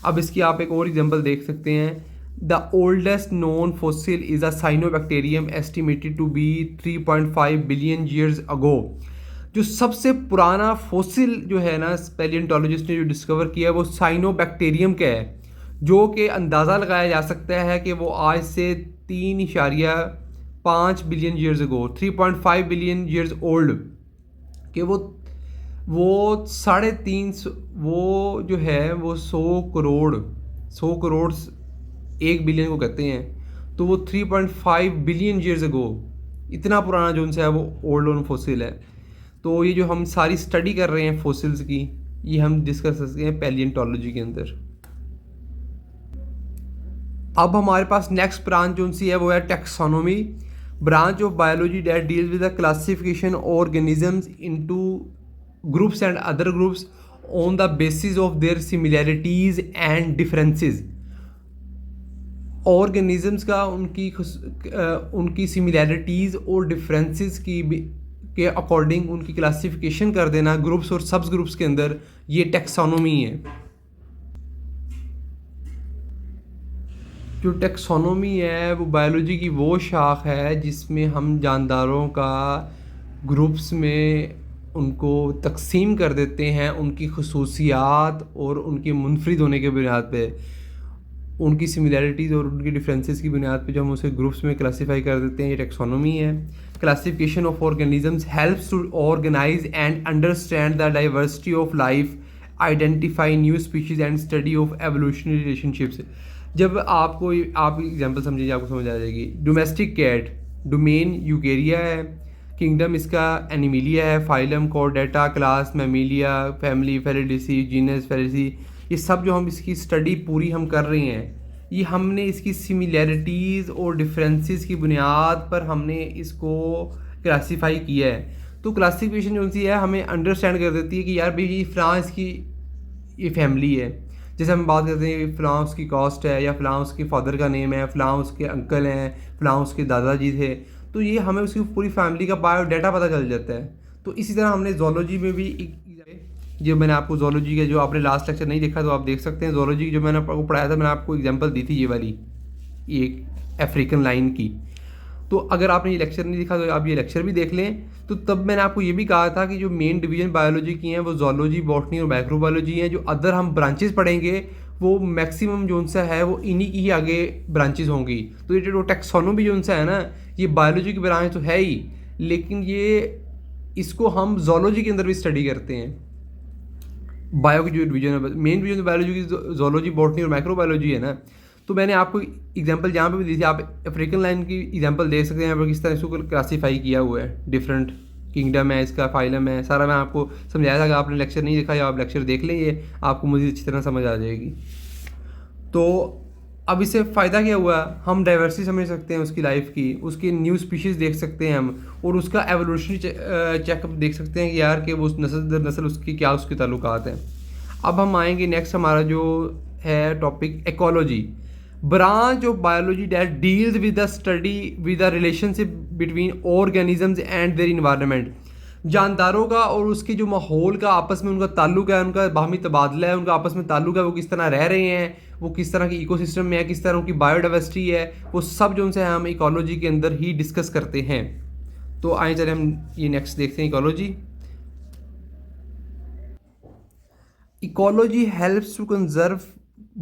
अब इसकी आप एक और एग्जांपल देख सकते हैं। The oldest known fossil is a cyanobacterium estimated to be 3.5 billion years ago. जो सबसे पुराना फॉसिल जो है ना, पैलियोंटोलॉजिस्ट ने जो डिस्कवर किया है वो साइनोबैक्टीरियम का है, जो कि अंदाज़ा लगाया जा सकता है कि वो आज से 3.5 बिलियन ईयर्स अगो, 3.5 बिलियन ईयर्स ओल्ड, कि वो 350, वो जो है वो 100 करोड़ 1 बिलियन को कहते हैं, तो वो 3.5 बिलियन ईयर्स अगो, इतना पुराना जो उनसे है वो ओल्ड ऑन फॉसिल है। तो ये जो हम सारी स्टडी कर रहे हैं फॉसिल्स की, ये हम डिस्कस कर सकते हैं पैलियोंटोलॉजी के अंदर। अब हमारे पास नेक्स्ट ब्रांच जो सी है वो है taxonomy, branch of biology that deals with the classification organisms into groups and other groups on the basis of their similarities and differences. Organisms का उनकी सिमिलैरिटीज़ और डिफरेंसेस के अकॉर्डिंग उनकी क्लासिफिकेशन कर देना ग्रुप्स और सब ग्रुप्स के अंदर, ये टैक्सोनॉमी है। जो टैक्सोनॉमी है वो बायोलॉजी की वो शाख है जिसमें हम जानदारों का ग्रुप्स में उनको तकसीम कर देते हैं उनकी खसूसियात और उनके मुनफरिद होने के बुनियाद पे, उनकी सिमिलैरिटीज़ और उनकी डिफरेंसेस की बुनियाद पे जो हम उसे ग्रुप्स में क्लासीफाई कर देते हैं, ये टैक्सोनॉमी है। Classification of organisms helps to organise and understand the diversity of life, identify new species and study of evolutionary relationships. जब आप एग्जांपल समझिए, आपको समझ आ जाएगी। डोमेस्टिक कैट, डोमेन यूकेरिया है, किंगडम इसका एनिमिलिया है, phylum chordata, class mammalia, family felidae, genus felis. ये सब जो हम इसकी स्टडी पूरी हम कर रहे हैं, ये हमने इसकी सिमिलैरिटीज़ और डिफरेंसेस की बुनियाद पर हमने इसको क्लासीफाई किया है। तो क्लासिफिकेशन जो सी है हमें अंडरस्टैंड कर देती है कि यार भाई फ्रांस की ये फैमिली है। जैसे हम बात करते हैं फ़लाँ उसकी कास्ट है, या फ़लाँ उसके फादर का नेम है, फ़लाँ उसके अंकल हैं, फ़लाँ उसके दादाजी थे, तो ये हमें उसकी पूरी फैमिली का बायोडाटा पता चल जाता है। तो इसी तरह हमने ज़ूलॉजी में भी जो मैंने आपको ज़ूलॉजी का जो आपने लास्ट लेक्चर नहीं देखा तो आप देख सकते हैं। ज़ूलॉजी जो मैंने आपको पढ़ाया था, मैंने आपको एग्जांपल दी थी ये वाली, एक अफ्रीकन लाइन की। तो अगर आपने ये लेक्चर नहीं देखा तो आप ये लेक्चर भी देख लें। तो तब मैंने आपको ये भी कहा था कि जो मेन डिवीज़न बायोलॉजी की हैं वो ज़ूलॉजी, बॉटनी और माइक्रोबायोलॉजी हैं। जो अदर हम ब्रांचेस पढ़ेंगे वो मैक्सिमम जो उनसे है वो इन्हीं की ही आगे ब्रांचेस होंगी। तो ये जो टैक्सोनॉमी जो उनसे है ना, ये बायोलॉजी की ब्रांच तो है ही, लेकिन ये इसको हम ज़ूलॉजी के अंदर भी स्टडी करते हैं। बायो की जो डिवीजन है, मेन डिवीजन बायोलॉजी की ज़ूलॉजी, बॉटनी और माइक्रोबायोलॉजी है ना। तो मैंने आपको एग्जांपल जहाँ पे भी दी थी, आप अफ्रीकन लाइन की एग्जांपल देख सकते हैं। यहाँ पर किस तरह इसको क्लासीफाई किया हुआ है, डिफरेंट किंगडम है, इसका फाइलम है, सारा मैं आपको समझाया था। अगर आपने लेक्चर नहीं देखा या आप लेक्चर देख लें, ये आपको मज़ीद अच्छी तरह समझ आ जाएगी। तो अब इससे फ़ायदा क्या हुआ, हम डाइवर्सिटी समझ सकते हैं उसकी लाइफ की, उसकी न्यू स्पीशीज़ देख सकते हैं हम, और उसका एवोल्यूशनरी चेकअप देख सकते हैं कि यार कि वो नस्ल दर नस्ल उसकी क्या उसके ताल्लुकात हैं। अब हम आएंगे नेक्स्ट, हमारा जो है topic ecology, branch of biology that deals with the study with the relationship between organisms and their environment. जानदारों का और उसके जो माहौल का आपस में उनका ताल्लुक है, उनका बाहमी तबादला है, उनका आपस में ताल्लुक है, वो किस तरह रह रहे हैं, वो किस तरह की इकोसिस्टम में है, किस तरह उनकी बायोडाइवर्सिटी है, वो सब जो उनसे हम इकोलॉजी के अंदर ही डिस्कस करते हैं। तो आइए चले हम ये नेक्स्ट देखते हैं ecology. Ecology helps to conserve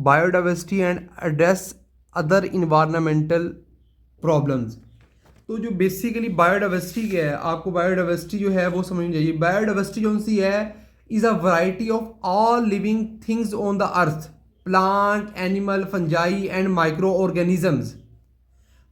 biodiversity and address other environmental problems. तो जो बेसिकली बायोडाइवर्सिटी क्या है, आपको बायोडाइवर्सिटी जो है वो समझनी चाहिए। बायोडाइवर्सिटी जो सी है is a variety of all living things on the earth, plant, animal, fungi and micro organisms.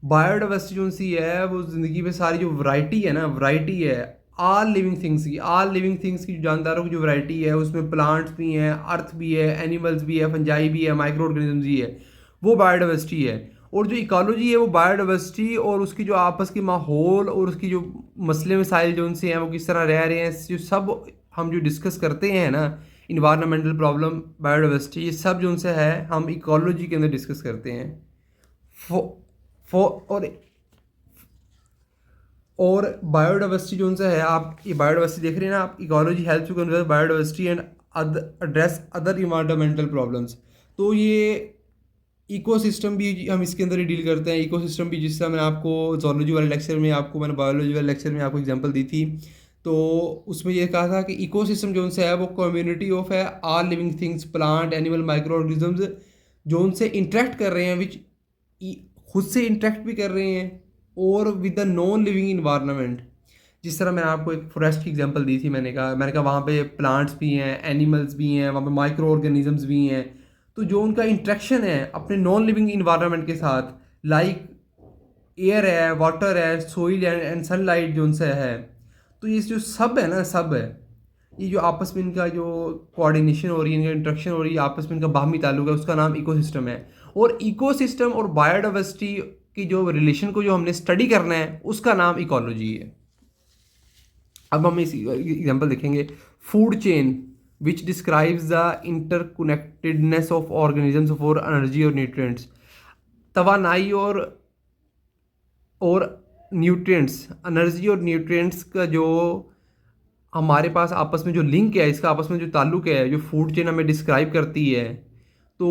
Biodiversity जो सी है वो ज़िंदगी में सारी जो वैरायटी है ना, वैरायटी है ऑल लिविंग थिंग्स की, ऑल लिविंग थिंग्स की जानदारों की जो वैरायटी है, उसमें प्लांट्स भी हैं, अर्थ भी है, एनिमल्स भी है, फंजाई भी है, माइक्रो ऑर्गेनिजम्स भी है, वो बायोडाइवर्सिटी है। और जो इकोलॉजी है वो बायोडाइवर्सिटी और उसकी जो आपस के माहौल और उसकी जो मसले मसाइल जो उनसे हैं, वो किस तरह रह रहे हैं, जो सब हम जो डिस्कस करते हैं ना, इन्वायरमेंटल प्रॉब्लम, बायोडाइवर्सिटी, ये सब जो उनसे है हम इकोलॉजी के अंदर डिस्कस करते हैं। फो और बायोडाइवर्सिटी जो उनसे है, आप ये बायोडाइवर्सिटी देख रहे हैं ना आप, ecology help to convert biodiversity and address other environmental problems. तो ये इकोसिस्टम भी हम इसके अंदर ही डील करते हैं। इकोसिस्टम भी, जिस तरह मैंने आपको जोलॉजी वाले लेक्चर में, आपको मैंने बायोलॉजी वाले लेक्चर में आपको एग्जांपल दी थी, तो उसमें ये कहा था कि इकोसिस्टम जो उनसे है वो कम्युनिटी ऑफ है all living things, plant, animal, micro organisms, जो उनसे इंटरेक्ट कर रहे हैं, विच खुद से इंटरेक्ट भी कर रहे हैं और with the non living environment. जिस तरह मैंने आपको एक फॉरेस्ट की एग्जांपल दी थी, मैंने कहा वहाँ पे प्लांट्स भी हैं, एनिमल्स भी हैं, वहाँ पे माइक्रो ऑर्गेनिजम्स भी हैं। तो जो उनका इंट्रैक्शन है अपने नॉन लिविंग इन्वायरमेंट के साथ, लाइक एयर है, वाटर है, सोइल एंड सनलाइट जो उनसे है, तो ये जो सब है ना, सब है, ये जो आपस में इनका जो कोऑर्डिनेशन हो रही है, इनका इंट्रैक्शन हो रही है, आपस में इनका बाहमी ताल्लुक है, उसका नाम इकोसिस्टम है। और इकोसिस्टम और बायोडाइवर्सिटी की जो रिलेशन को जो हमने स्टडी करना है, उसका नाम इकोलॉजी है। अब हम इस एग्जांपल देखेंगे, food chain which describes the interconnectedness of organisms for energy और न्यूट्रिएंट्स। तवानाई और न्यूट्रिएंट्स, एनर्जी और न्यूट्रिएंट्स का जो हमारे पास आपस में जो लिंक है, इसका आपस में जो ताल्लुक है, जो फूड चेन हमें डिस्क्राइब करती है, तो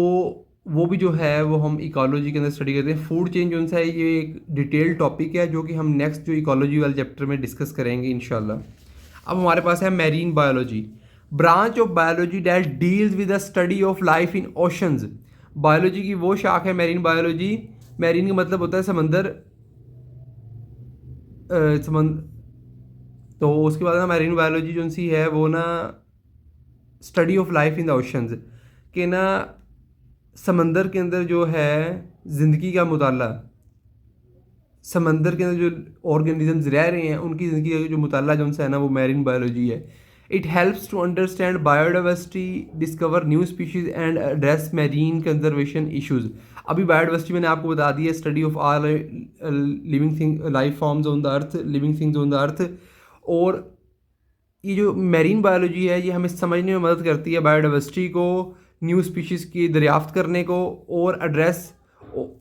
वो भी जो है वो हम इकोलॉजी के अंदर स्टडी करते हैं। फूड चेन जो है ये एक डिटेल टॉपिक है जो कि हम नेक्स्ट जो इकोलॉजी वाले चैप्टर में डिस्कस करेंगे इंशाल्लाह। अब हमारे पास है marine biology, branch of biology that deals with the study of life in oceans. Biology की वो शाख है मैरीन बायोलॉजी। मैरीन का मतलब होता है समंदर, तो उसके बाद ना मैरीन बायोलॉजी जो सी है वो ना study of life in the oceans, कि ना समंदर के अंदर जो है ज़िंदगी का मुताला, समंदर के अंदर जो ऑर्गेनिजम्स रह रहे हैं उनकी ज़िंदगी का जो मुताला जो उनसे है ना, वो मैरीन बायोलॉजी है। It helps to understand biodiversity, discover new species and address marine conservation issues. अभी बायोडाइवर्सिटी मैंने आपको बता दी है, study of all living thing life forms on the earth, living things on the earth. और ये जो मैरीन बायोलॉजी है ये हमें समझने में मदद करती है बायोडाइवर्सिटी को, न्यू स्पीशीज़ की दरियाफ्त करने को और एड्रेस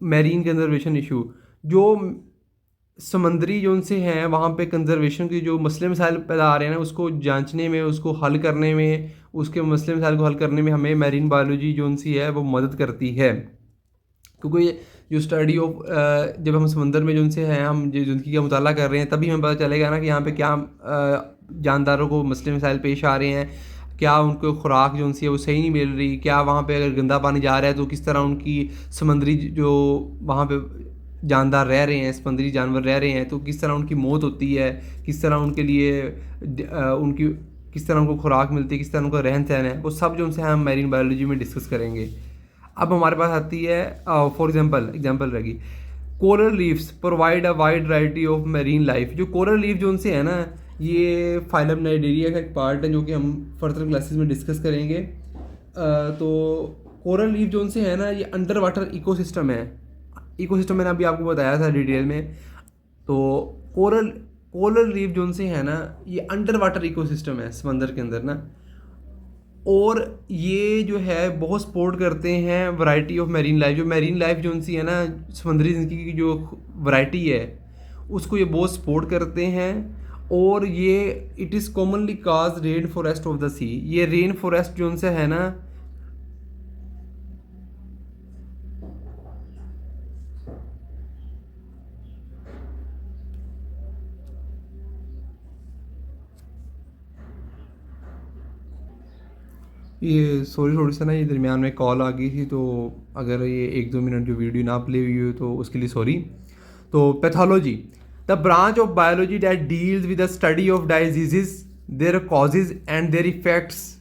मैरीन कंजर्वेशन इशू। जो समंदरी जो उनसे हैं वहाँ पे कंजर्वेशन के जो मसले मसाइल पैदा आ रहे हैं ना, उसको जांचने में, उसको हल करने में, उसके मसले मसाइल को हल करने में हमें मैरीन बायोलॉजी जो उनसी है वो मदद करती है। क्योंकि ये जो स्टडी ऑफ, जब हम समंदर में जो उनसे हैं, हम जो ज़िंदगी का मुताला कर रहे हैं, तभी हमें पता चलेगा ना कि यहाँ पे क्या जानदारों को मसले मसाइल पेश आ रहे हैं, क्या उनको खुराक जो उनसी है वो सही नहीं मिल रही, क्या वहाँ पे अगर गंदा पानी जा रहा है तो किस तरह उनकी समंदरी जो वहाँ पे जानदार रह रहे हैं, समंदरी जानवर रह रहे हैं, तो किस तरह उनकी मौत होती है, किस तरह उनके लिए उनकी किस तरह उनको खुराक मिलती है, किस तरह उनका रहन सहन है, वो सब जो उनसे हम मैरीन बायोलॉजी में डिस्कस करेंगे। अब हमारे पास आती है फॉर एग्जांपल रहेगी, coral reefs provide a wide variety of marine life. जो कोरल रीफ जो उनसे है ना, ये फाइलम नाइडेरिया का एक पार्ट है जो कि हम फर्दर क्लासेस में डिस्कस करेंगे। तो कोरल रीफ जो उनसे है ना, ये अंडर वाटर इकोसिस्टम है। इकोसिस्टम मैंने अभी आपको बताया था डिटेल में। तो कोरल कोरल रीफ जो उनसे है ना, ये अंडर वाटर इकोसिस्टम है समंदर के अंदर ना। और ये जो है बहुत सपोर्ट करते हैं वैरायटी ऑफ मैरीन लाइफ। जो मैरीन लाइफ जो उनसी है ना, समुद्री ज़िंदगी की जो वैरायटी है, उसको ये बहुत सपोर्ट करते हैं। और ये it is commonly cause rain forest of the sea. ये रेन फॉरेस्ट जो उनसे है ना, ये सॉरी थोड़ी सा ना, ये दरमियान में कॉल आ गई थी, तो अगर ये 1-2 मिनट जो वीडियो ना प्ले हुई हो तो उसके लिए सॉरी। तो pathology, the branch of biology that deals with the study of diseases, their causes and their effects.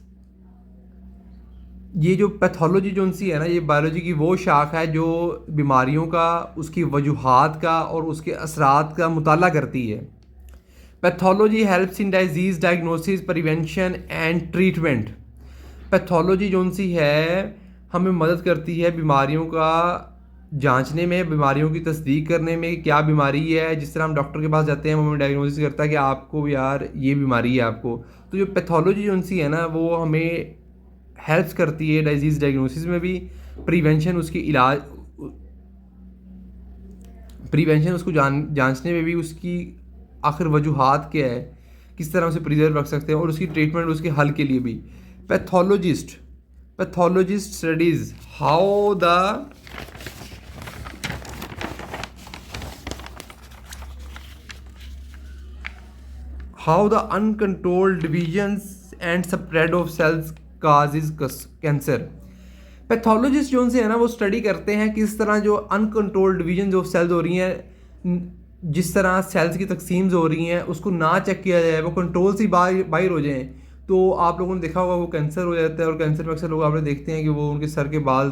ये जो पैथोलॉजी जो उनसी है ना, ये बायोलॉजी की वो शाख है जो बीमारियों का, उसकी वजूहात का और उसके असरात का मुताला करती है। Pathology helps in disease diagnosis, prevention and treatment. Pathology जो सी है हमें मदद करती है बीमारियों का जांचने में, बीमारियों की तस्दीक करने में, क्या बीमारी है। जिस तरह हम डॉक्टर के पास जाते हैं, वो हमें डायग्नोसिस करता है कि आपको यार ये बीमारी है आपको। तो जो पैथोलॉजी जो सी है ना, वो हमें हेल्प्स करती है डिजीज़ डायग्नोसिस में भी, प्रिवेंशन उसकी इलाज, प्रिवेंशन उसको जांचने में भी, उसकी आखिर वजूहात क्या है, किस तरह उसे प्रिजर्व रख सकते हैं, और उसकी ट्रीटमेंट, उसके हल के लिए भी। Pathologist studies how the uncontrolled divisions and spread of cells causes cancer. Pathologist जो उनसे है ना, वो स्टडी करते हैं किस तरह जो अनकंट्रोल्ड डिवीजन ऑफ सेल्स हो रही हैं, जिस तरह सेल्स की तकसीम्स हो रही हैं, उसको ना चेक किया जाए, वो कंट्रोल से बाहर हो जाएं, तो आप लोगों ने देखा होगा वो कैंसर हो जाता है। और कैंसर में अक्सर लोग आपने देखते हैं कि वो उनके सर के बाल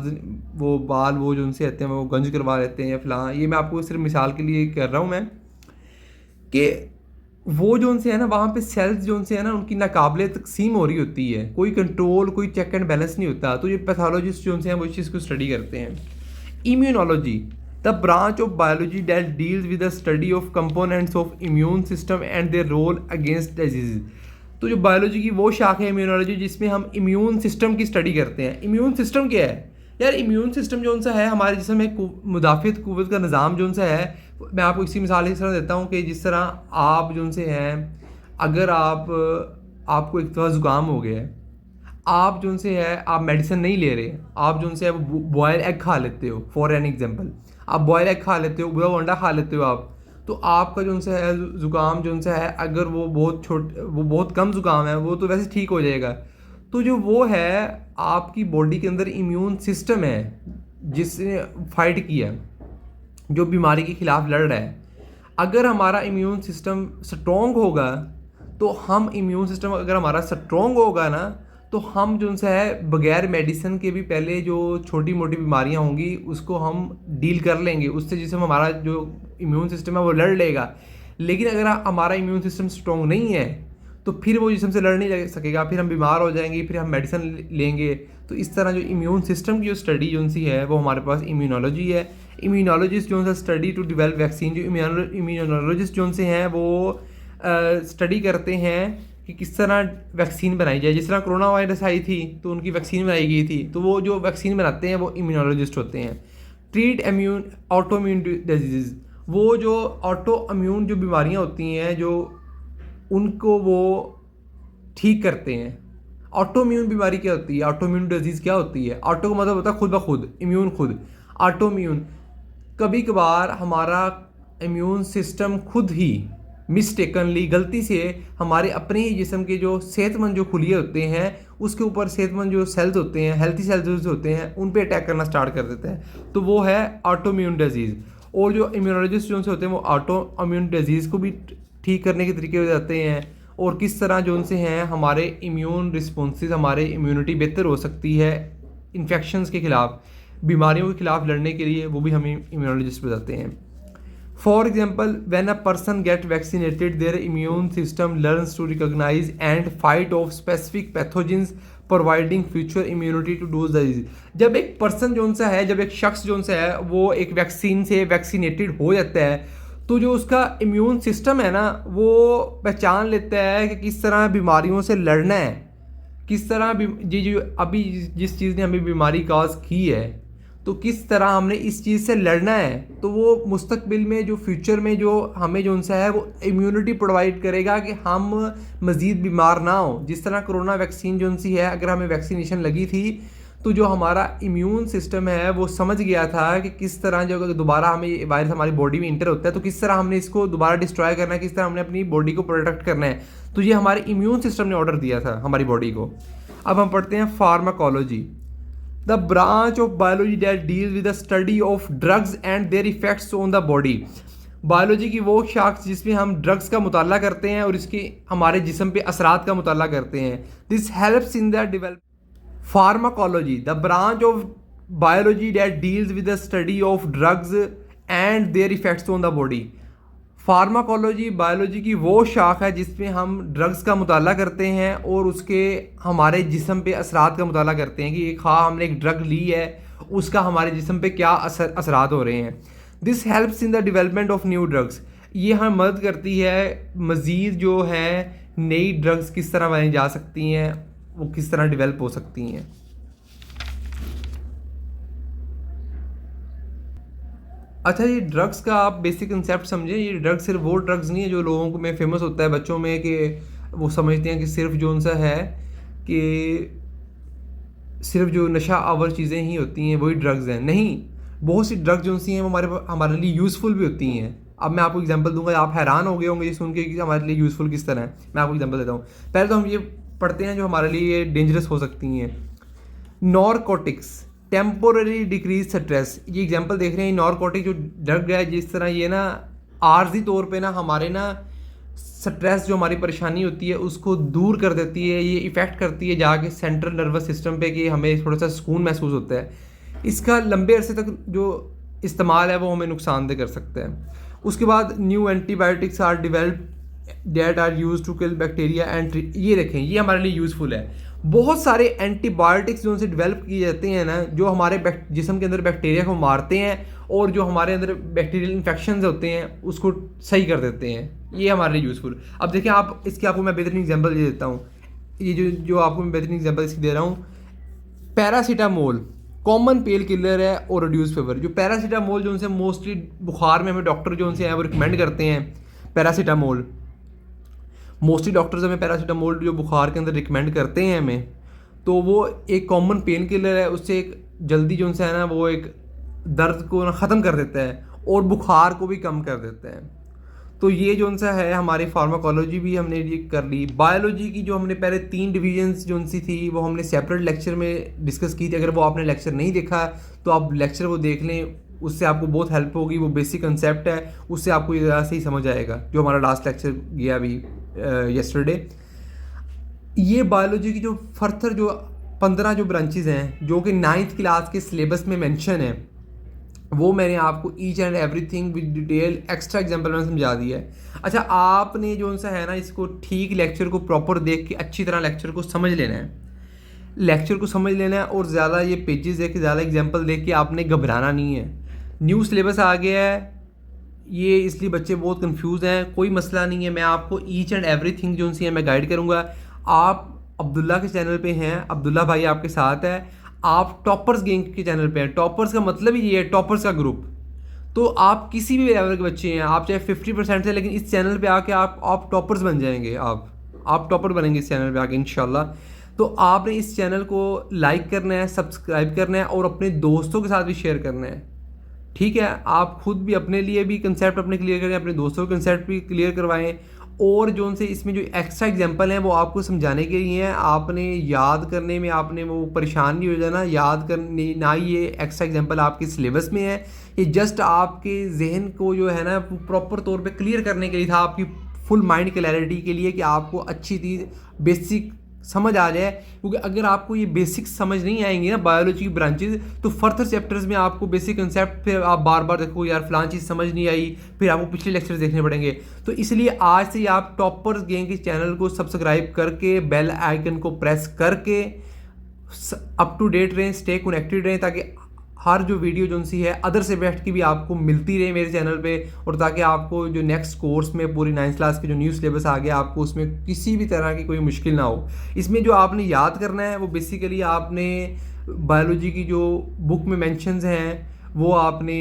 वो जो उनसे आते हैं वो गंज करवा लेते हैं या फिलहाल। ये मैं आपको सिर्फ मिसाल के लिए कर रहा हूँ मैं, कि वो जो उनसे है ना, वहाँ पे सेल्स जो उनसे है ना, उनकी नाकाबिले तकसीम हो रही होती है, कोई कंट्रोल, कोई चेक एंड बैलेंस नहीं होता। तो ये पैथोलॉजिस्ट जो उनसे हैं वो इस चीज़ को स्टडी करते हैं। Immunology, the branch of biology that deals with the study of components of immune system and their role against disease. तो जो बायोलॉजी की वो शाख है इम्यूनोलॉजी, जिसमें हम इम्यून सिस्टम की स्टडी करते हैं। इम्यून सिस्टम क्या है यार? इम्यून सिस्टम जो उनसा है, हमारे जिसम में मुदाफ़ियत क़ुव्वत का निज़ाम जो उनसा है, मैं आपको इसी मिसाल इस तरह देता हूँ कि जिस तरह आप जो उनसे हैं, अगर आपको एक दफ़ा ज़ुकाम हो गया है, आप जो उनसे है आप मेडिसिन नहीं ले रहे, आप जो उनसे है वो बॉयल एग खा लेते हो, फॉर एन एग्जांपल आप बॉयल एग खा लेते हो, बुरा अंडा खा लेते हो आप, तो आपका जो उनसे है ज़ुकाम जो उनसे है, अगर वो बहुत कम ज़ुकाम है, वो तो वैसे ठीक हो जाएगा। तो जो वो है आपकी बॉडी के अंदर इम्यून सिस्टम है जिसने फाइट किया, जो बीमारी के ख़िलाफ़ लड़ रहा है। अगर हमारा इम्यून सिस्टम स्ट्रॉन्ग होगा, तो हम इम्यून सिस्टम अगर हमारा स्ट्रॉन्ग होगा ना, तो हम जो उनसे है बगैर मेडिसिन के भी पहले जो छोटी मोटी बीमारियां होंगी उसको हम डील कर लेंगे, उससे जिसम हमारा जो इम्यून सिस्टम है वो लड़ लेगा। लेकिन अगर हमारा इम्यून सिस्टम स्ट्रॉन्ग नहीं है, तो फिर वो जिसम से लड़ नहीं सकेगा, फिर हम बीमार हो जाएंगे, फिर हम मेडिसिन लेंगे। तो इस तरह जो इम्यून सिस्टम की जो स्टडी जो उनसी है, वो हमारे पास इम्यूनोलॉजी है। इम्यूनोलॉजिस्ट जो उनसे स्टडी टू डिवेल्प वैक्सीन, जो इम्यूनोलॉजिस्ट जो उनसे हैं वो स्टडी करते हैं कि किस तरह वैक्सीन बनाई जाए। जिस तरह कोरोना वायरस आई थी तो उनकी वैक्सीन बनाई गई थी, तो वो जो वैक्सीन बनाते हैं वो इम्यूनोलॉजिस्ट होते हैं। ट्रीट ऑटो इम्यून डिजीज़, वो जो ऑटो इम्यून जो बीमारियां होती हैं, जो उनको वो ठीक करते हैं। ऑटो इम्यून बीमारी क्या होती है? ऑटो इम्यून डिजीज़ क्या होती है? ऑटो का मतलब होता है खुद ब खुद, इम्यून खुद। ऑटो इम्यून, कभी कभार हमारा इम्यून सिस्टम खुद ही मिस्टेकनली, गलती से हमारे अपने ही जिस्म के जो सेहतमंद जो खुलिये होते हैं, उसके ऊपर सेहतमंद जो सेल्स होते हैं, हेल्थी सेल्स होते हैं, उन पे अटैक करना स्टार्ट कर देते हैं। तो वो है ऑटो इम्यून डिजीज़। और जो इम्यूनोलॉजिस्ट जो होते हैं वो ऑटो इम्यून डिजीज़ को भी ठीक करने के तरीके बताते हैं, और किस तरह जो उनसे हैं हमारे इम्यून रिस्पॉन्सेज, हमारे इम्यूनिटी बेहतर हो सकती है इन्फेक्शंस के ख़िलाफ़, बीमारियों के ख़िलाफ़ लड़ने के लिए, वो भी हमें इम्यूनोलॉजिस्ट बताते हैं। For example, when a person gets vaccinated, their immune system learns to recognize and fight off specific pathogens, providing future immunity to those disease. जब एक पर्सन जो उनसा है, जब एक शख्स जो उनसा है वो एक वैक्सीन से वैक्सीनेटेड हो जाता है, तो जो उसका इम्यून सिस्टम है ना, वो पहचान लेता है कि किस तरह बीमारियों से लड़ना है, किस तरह जी जो अभी जिस चीज़ ने हमें बीमारी काज की है, तो किस तरह हमने इस चीज़ से लड़ना है। तो वो मुस्तकबिल में जो फ्यूचर में जो हमें जो उनसा है वो इम्यूनिटी प्रोवाइड करेगा कि हम मज़ीद बीमार ना हो। जिस तरह कोरोना वैक्सीन जो उनसी है, अगर हमें वैक्सीनेशन लगी थी तो जो हमारा इम्यून सिस्टम है वो समझ गया था कि किस तरह जो अगर दोबारा हमें ये वायरस हमारी बॉडी में इंटर होता है तो किस तरह हमने इसको दोबारा डिस्ट्रॉय करना है, किस तरह हमने अपनी बॉडी को प्रोटेक्ट करना है। तो ये हमारे इम्यून सिस्टम ने ऑर्डर दिया था हमारी बॉडी को। अब हम पढ़ते हैं pharmacology, the branch of biology that deals with the study of drugs and their effects on the body. Biology की वो शाख जिसमें हम ड्रग्स का मुताला करते हैं और इसके हमारे जिस्म पे असरात का मुताला करते हैं। This helps in the develop pharmacology, the branch of biology that deals with the study of drugs and their effects on the body. Pharmacology biology की वो शाख है जिसमें हम ड्रग्स का मुताला करते हैं और उसके हमारे जिस्म पे असरात का मुताला करते हैं कि हाँ हमने एक ड्रग ली है, उसका हमारे जिस्म पे क्या असरात हो रहे हैं। This helps in the development of new drugs, ये हमें मदद करती है मज़ीद जो है नई ड्रग्स किस तरह बनाई जा सकती हैं, वो किस तरह डेवलप हो सकती हैं। अच्छा, ये ड्रग्स का आप बेसिक कंसेप्ट समझें। ये ड्रग्स सिर्फ वो ड्रग्स नहीं है जो लोगों को में फेमस होता है बच्चों में कि वो समझते हैं कि सिर्फ जो उनसा है कि सिर्फ जो नशा आवर चीज़ें ही होती हैं वही ड्रग्स हैं। नहीं, बहुत सी ड्रग्स जो सी हैं वो हमारे लिए यूज़फुल भी होती हैं। अब मैं आपको एग्जांपल दूंगा, आप हैरान हो गए होंगे ये सुन के कि हमारे लिए यूज़फुल किस तरह है। मैं आपको एग्जांपल देता हूँ। पहले तो हम ये पढ़ते हैं जो हमारे लिए डेंजरस हो सकती हैं। नॉरकोटिक्स टेम्पोररी डिक्रीज स्ट्रेस, ये एग्जांपल देख रहे हैं। नॉरकोटिक जो ड्रग है जिस तरह ये ना आर्जी तौर पे ना हमारे ना स्ट्रेस जो हमारी परेशानी होती है उसको दूर कर देती है। ये इफ़ेक्ट करती है जाके सेंट्रल नर्वस सिस्टम पे कि हमें थोड़ा सा सुकून महसूस होता है। इसका लंबे अरसे तक जो इस्तेमाल है वो हमें नुकसानदेह कर सकता है। उसके बाद new antibiotics are develop that are use to kill bacteria and, ये देखें ये हमारे लिए यूज़फुल है। बहुत सारे एंटीबायोटिक्स जो उनसे डेवलप किए जाते हैं ना, जो हमारे जिस्म के अंदर बैक्टीरिया को मारते हैं और जो हमारे अंदर बैक्टीरियल इन्फेक्शन होते हैं उसको सही कर देते हैं। ये हमारे लिए यूज़फुल। अब देखिए आप इसके आपको मैं बेहतरीन एग्जांपल दे देता हूँ। ये जो आपको मैं बेहतरीन एग्जांपल इसकी दे रहा हूँ, पैरासीटामोल कॉमन पेल किलर है और रिड्यूस फीवर। जो पैरासीटामोल जो उनसे मोस्टली बुखार में हमें डॉक्टर जो उनसे हैं वो रिकमेंड करते हैं पैरासीटामोल। मोस्टली डॉक्टर्स हमें पैरासीटामोल जो बुखार के अंदर रिकमेंड करते हैं हमें, तो वो एक कॉमन पेन किलर है। उससे एक जल्दी जो उनसे है ना वो एक दर्द को ना ख़त्म कर देता है और बुखार को भी कम कर देता है। तो ये जो उनसा है हमारी फार्माकोलॉजी भी हमने ये कर ली। बायोलॉजी की जो हमने पहले 3 डिवीजन्स जो उनसी थी वो हमने सेपरेट लेक्चर में डिस्कस की थी। अगर वो आपने लेक्चर नहीं देखा तो आप लेक्चर को देख लें, उससे आपको बहुत हेल्प होगी। वो बेसिक कंसेप्ट है, उससे आपको ये ज़रा से ही समझ आएगा। जो हमारा लास्ट लेक्चर गया अभी यस्टरडे, ये बायोलॉजी की जो फर्दर जो 15 जो ब्रांचेस हैं जो कि 9th क्लास के सिलेबस में मेंशन है, वो मैंने आपको each and everything with detail extra example में समझा दिया है। अच्छा, आपने जो उनसा है ना इसको ठीक लेक्चर को प्रॉपर देख के अच्छी तरह लेक्चर को समझ लेना है। लेक्चर को समझ लेना है और ज़्यादा ये पेजेस देख के ज़्यादा एग्जांपल देख के आपने घबराना नहीं है। न्यू सिलेबस आ गया है, ये इसलिए बच्चे बहुत कंफ्यूज हैं। कोई मसला नहीं है, मैं आपको ईच एंड एवरीथिंग जो उनसी है मैं गाइड करूँगा। आप अब्दुल्ला के चैनल पे हैं, अब्दुल्ला भाई आपके साथ है। आप टॉपर्स गैंग के चैनल पे हैं। टॉपर्स का मतलब ही ये है, टॉपर्स का ग्रुप। तो आप किसी भी लेवल के बच्चे हैं, आप चाहे 50% से, लेकिन इस चैनल पे आके आप टॉपर्स बन जाएंगे। आप टॉपर बनेंगे इस चैनल पे आके इंशाल्लाह। तो आपने इस चैनल को लाइक करना है, सब्सक्राइब करना है और अपने दोस्तों के साथ भी शेयर करना है। ठीक है, आप खुद भी अपने लिए भी कंसेप्ट अपने क्लियर करें, अपने दोस्तों के कंसेप्ट भी क्लियर करवाएं। और जो उनसे इसमें जो एक्स्ट्रा एग्जांपल हैं वो आपको समझाने के लिए हैं। आपने याद करने में आपने वो परेशान नहीं हो जाना, याद करने ना ही ये एक्स्ट्रा एग्जांपल आपके सिलेबस में है। ये जस्ट आपके जहन को जो है ना प्रॉपर तौर पे क्लियर करने के लिए था, आपकी फुल माइंड क्लैरिटी के लिए कि आपको अच्छी चीज़ बेसिक समझ आ जाए, क्योंकि अगर आपको ये बेसिक्स समझ नहीं आएंगी ना बायोलॉजी की ब्रांचेज, तो फर्दर चैप्टर्स में आपको बेसिक कंसेप्ट फिर आप बार बार देखो यार फलान चीज़ समझ नहीं आई, फिर आपको पिछले लेक्चर्स देखने पड़ेंगे। तो इसलिए आज से आप टॉपर्स गैंग के चैनल को सब्सक्राइब करके बेल आइकन को प्रेस करके अप टू डेट रहें, स्टे कनेक्टेड रहें, ताकि हर जो वीडियो जो सी है अदर सब्जेक्ट की भी आपको मिलती रहे मेरे चैनल पे, और ताकि आपको जो नेक्स्ट कोर्स में पूरी 9th क्लास की जो न्यू सिलेबस आ गया आपको उसमें किसी भी तरह की कोई मुश्किल ना हो। इसमें जो आपने याद करना है वो बेसिकली आपने बायोलॉजी की जो बुक में मेंशंस हैं वो आपने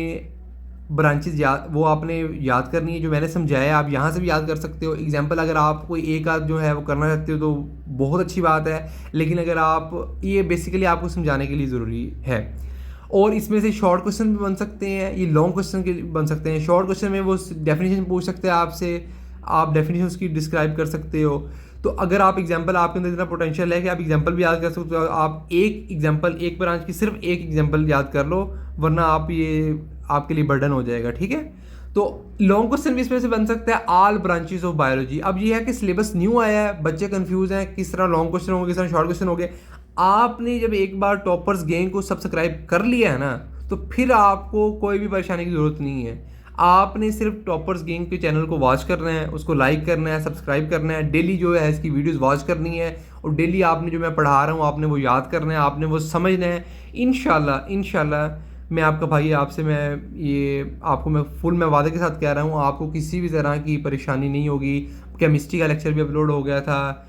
ब्रांचेज वो आपने याद करनी है, जो मैंने समझाया आप यहाँ से भी याद कर सकते हो। एग्जाम्पल अगर आप कोई एक आध जो है वो करना चाहते हो तो बहुत अच्छी बात है, लेकिन अगर आप ये बेसिकली आपको समझाने के लिए ज़रूरी है। और इसमें से शॉर्ट क्वेश्चन भी बन सकते हैं, ये लॉन्ग क्वेश्चन के बन सकते हैं। शॉर्ट क्वेश्चन में वो डेफिनेशन पूछ सकते हैं आपसे, आप डेफिनेशन उसकी डिस्क्राइब कर सकते हो। तो अगर आप एग्जांपल आपके अंदर इतना पोटेंशियल है कि आप एग्जांपल भी याद कर सकते हो, तो आप एक एग्जांपल एक ब्रांच की सिर्फ एक एग्जांपल याद कर लो, वरना आप ये आपके लिए बर्डन हो जाएगा, ठीक है। तो लॉन्ग क्वेश्चन भी इसमें से बन सकता है ऑल ब्रांचेस ऑफ बायोलॉजी। अब ये है कि सिलेबस न्यू आया है, बच्चे कंफ्यूज हैं किस तरह लॉन्ग क्वेश्चन हो गए, किस तरह शॉर्ट क्वेश्चन हो गए। आपने जब एक बार टॉपर्स गैंग को सब्सक्राइब कर लिया है ना, तो फिर आपको कोई भी परेशानी की ज़रूरत नहीं है। आपने सिर्फ टॉपर्स गैंग के चैनल को वॉच करना है, उसको लाइक करना है, सब्सक्राइब करना है, डेली जो है इसकी वीडियोस वॉच करनी है, और डेली आपने जो मैं पढ़ा रहा हूँ आपने वो याद करना है, आपने वो समझना है। इंशाल्लाह मैं आपका भाई, आपसे मैं ये आपको मैं वादे के साथ कह रहा हूँ, आपको किसी भी तरह की परेशानी नहीं होगी। केमिस्ट्री का लेक्चर भी अपलोड हो गया था,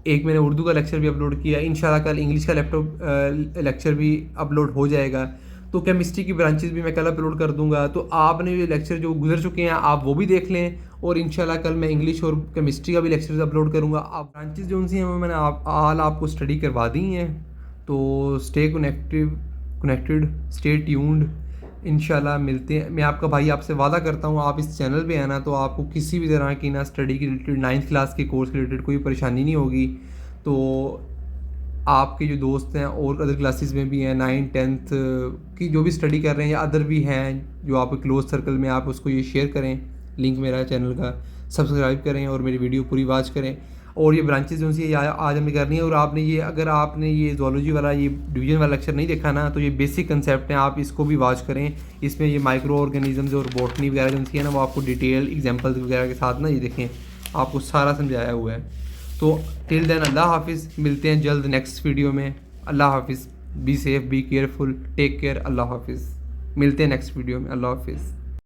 एक मैंने उर्दू का लेक्चर भी अपलोड किया, इंशाल्लाह कल इंग्लिश का लेक्चर भी अपलोड हो जाएगा। तो केमिस्ट्री की ब्रांचेस भी मैं कल अपलोड कर दूंगा। तो आपने ये लेक्चर जो गुजर चुके हैं आप वो भी देख लें, और इंशाल्लाह कल मैं इंग्लिश और केमिस्ट्री का भी लेक्चर अपलोड करूंगा। आप ब्रांचेस जो उनसी हैं वो मैंने आपको स्टडी करवा दी हैं। तो स्टे कनेक्टेड, स्टे ट्यून्ड, इंशाल्लाह मिलते हैं। मैं आपका भाई आपसे वादा करता हूँ, आप इस चैनल पे है ना, तो आपको किसी भी तरह की ना स्टडी के रिलेटेड 9th क्लास के कोर्स के रिलेटेड कोई परेशानी नहीं होगी। तो आपके जो दोस्त हैं और अदर क्लासेस में भी हैं 9th 10th की जो भी स्टडी कर रहे हैं, या अदर भी हैं जो आपके क्लोज सर्कल में, आप उसको ये शेयर करें लिंक मेरा चैनल का, सब्सक्राइब करें और मेरी वीडियो पूरी वॉच करें। और ये ब्रांचेज जो सी आज हमें करनी है, और आपने ये अगर आपने ये ज़ूलॉजी वाला ये डिवीजन वाला लेक्चर नहीं देखा ना, तो ये बेसिक कंसेप्ट हैं, आप इसको भी वॉच करें। इसमें ये माइक्रो ऑर्गेनिज़म्स और बॉटनी वगैरह जो सी है ना, वो आपको डिटेल एग्जांपल्स वगैरह के साथ ना ये देखें, आपको सारा समझाया हुआ है। तो टिल देन अल्लाह हाफिज़, मिलते हैं जल्द नेक्स्ट वीडियो में। अल्लाह हाफिज़, be safe, be careful, take care, अल्लाह हाफिज़, मिलते हैं नेक्स्ट वीडियो में, अल्लाह हाफिज़।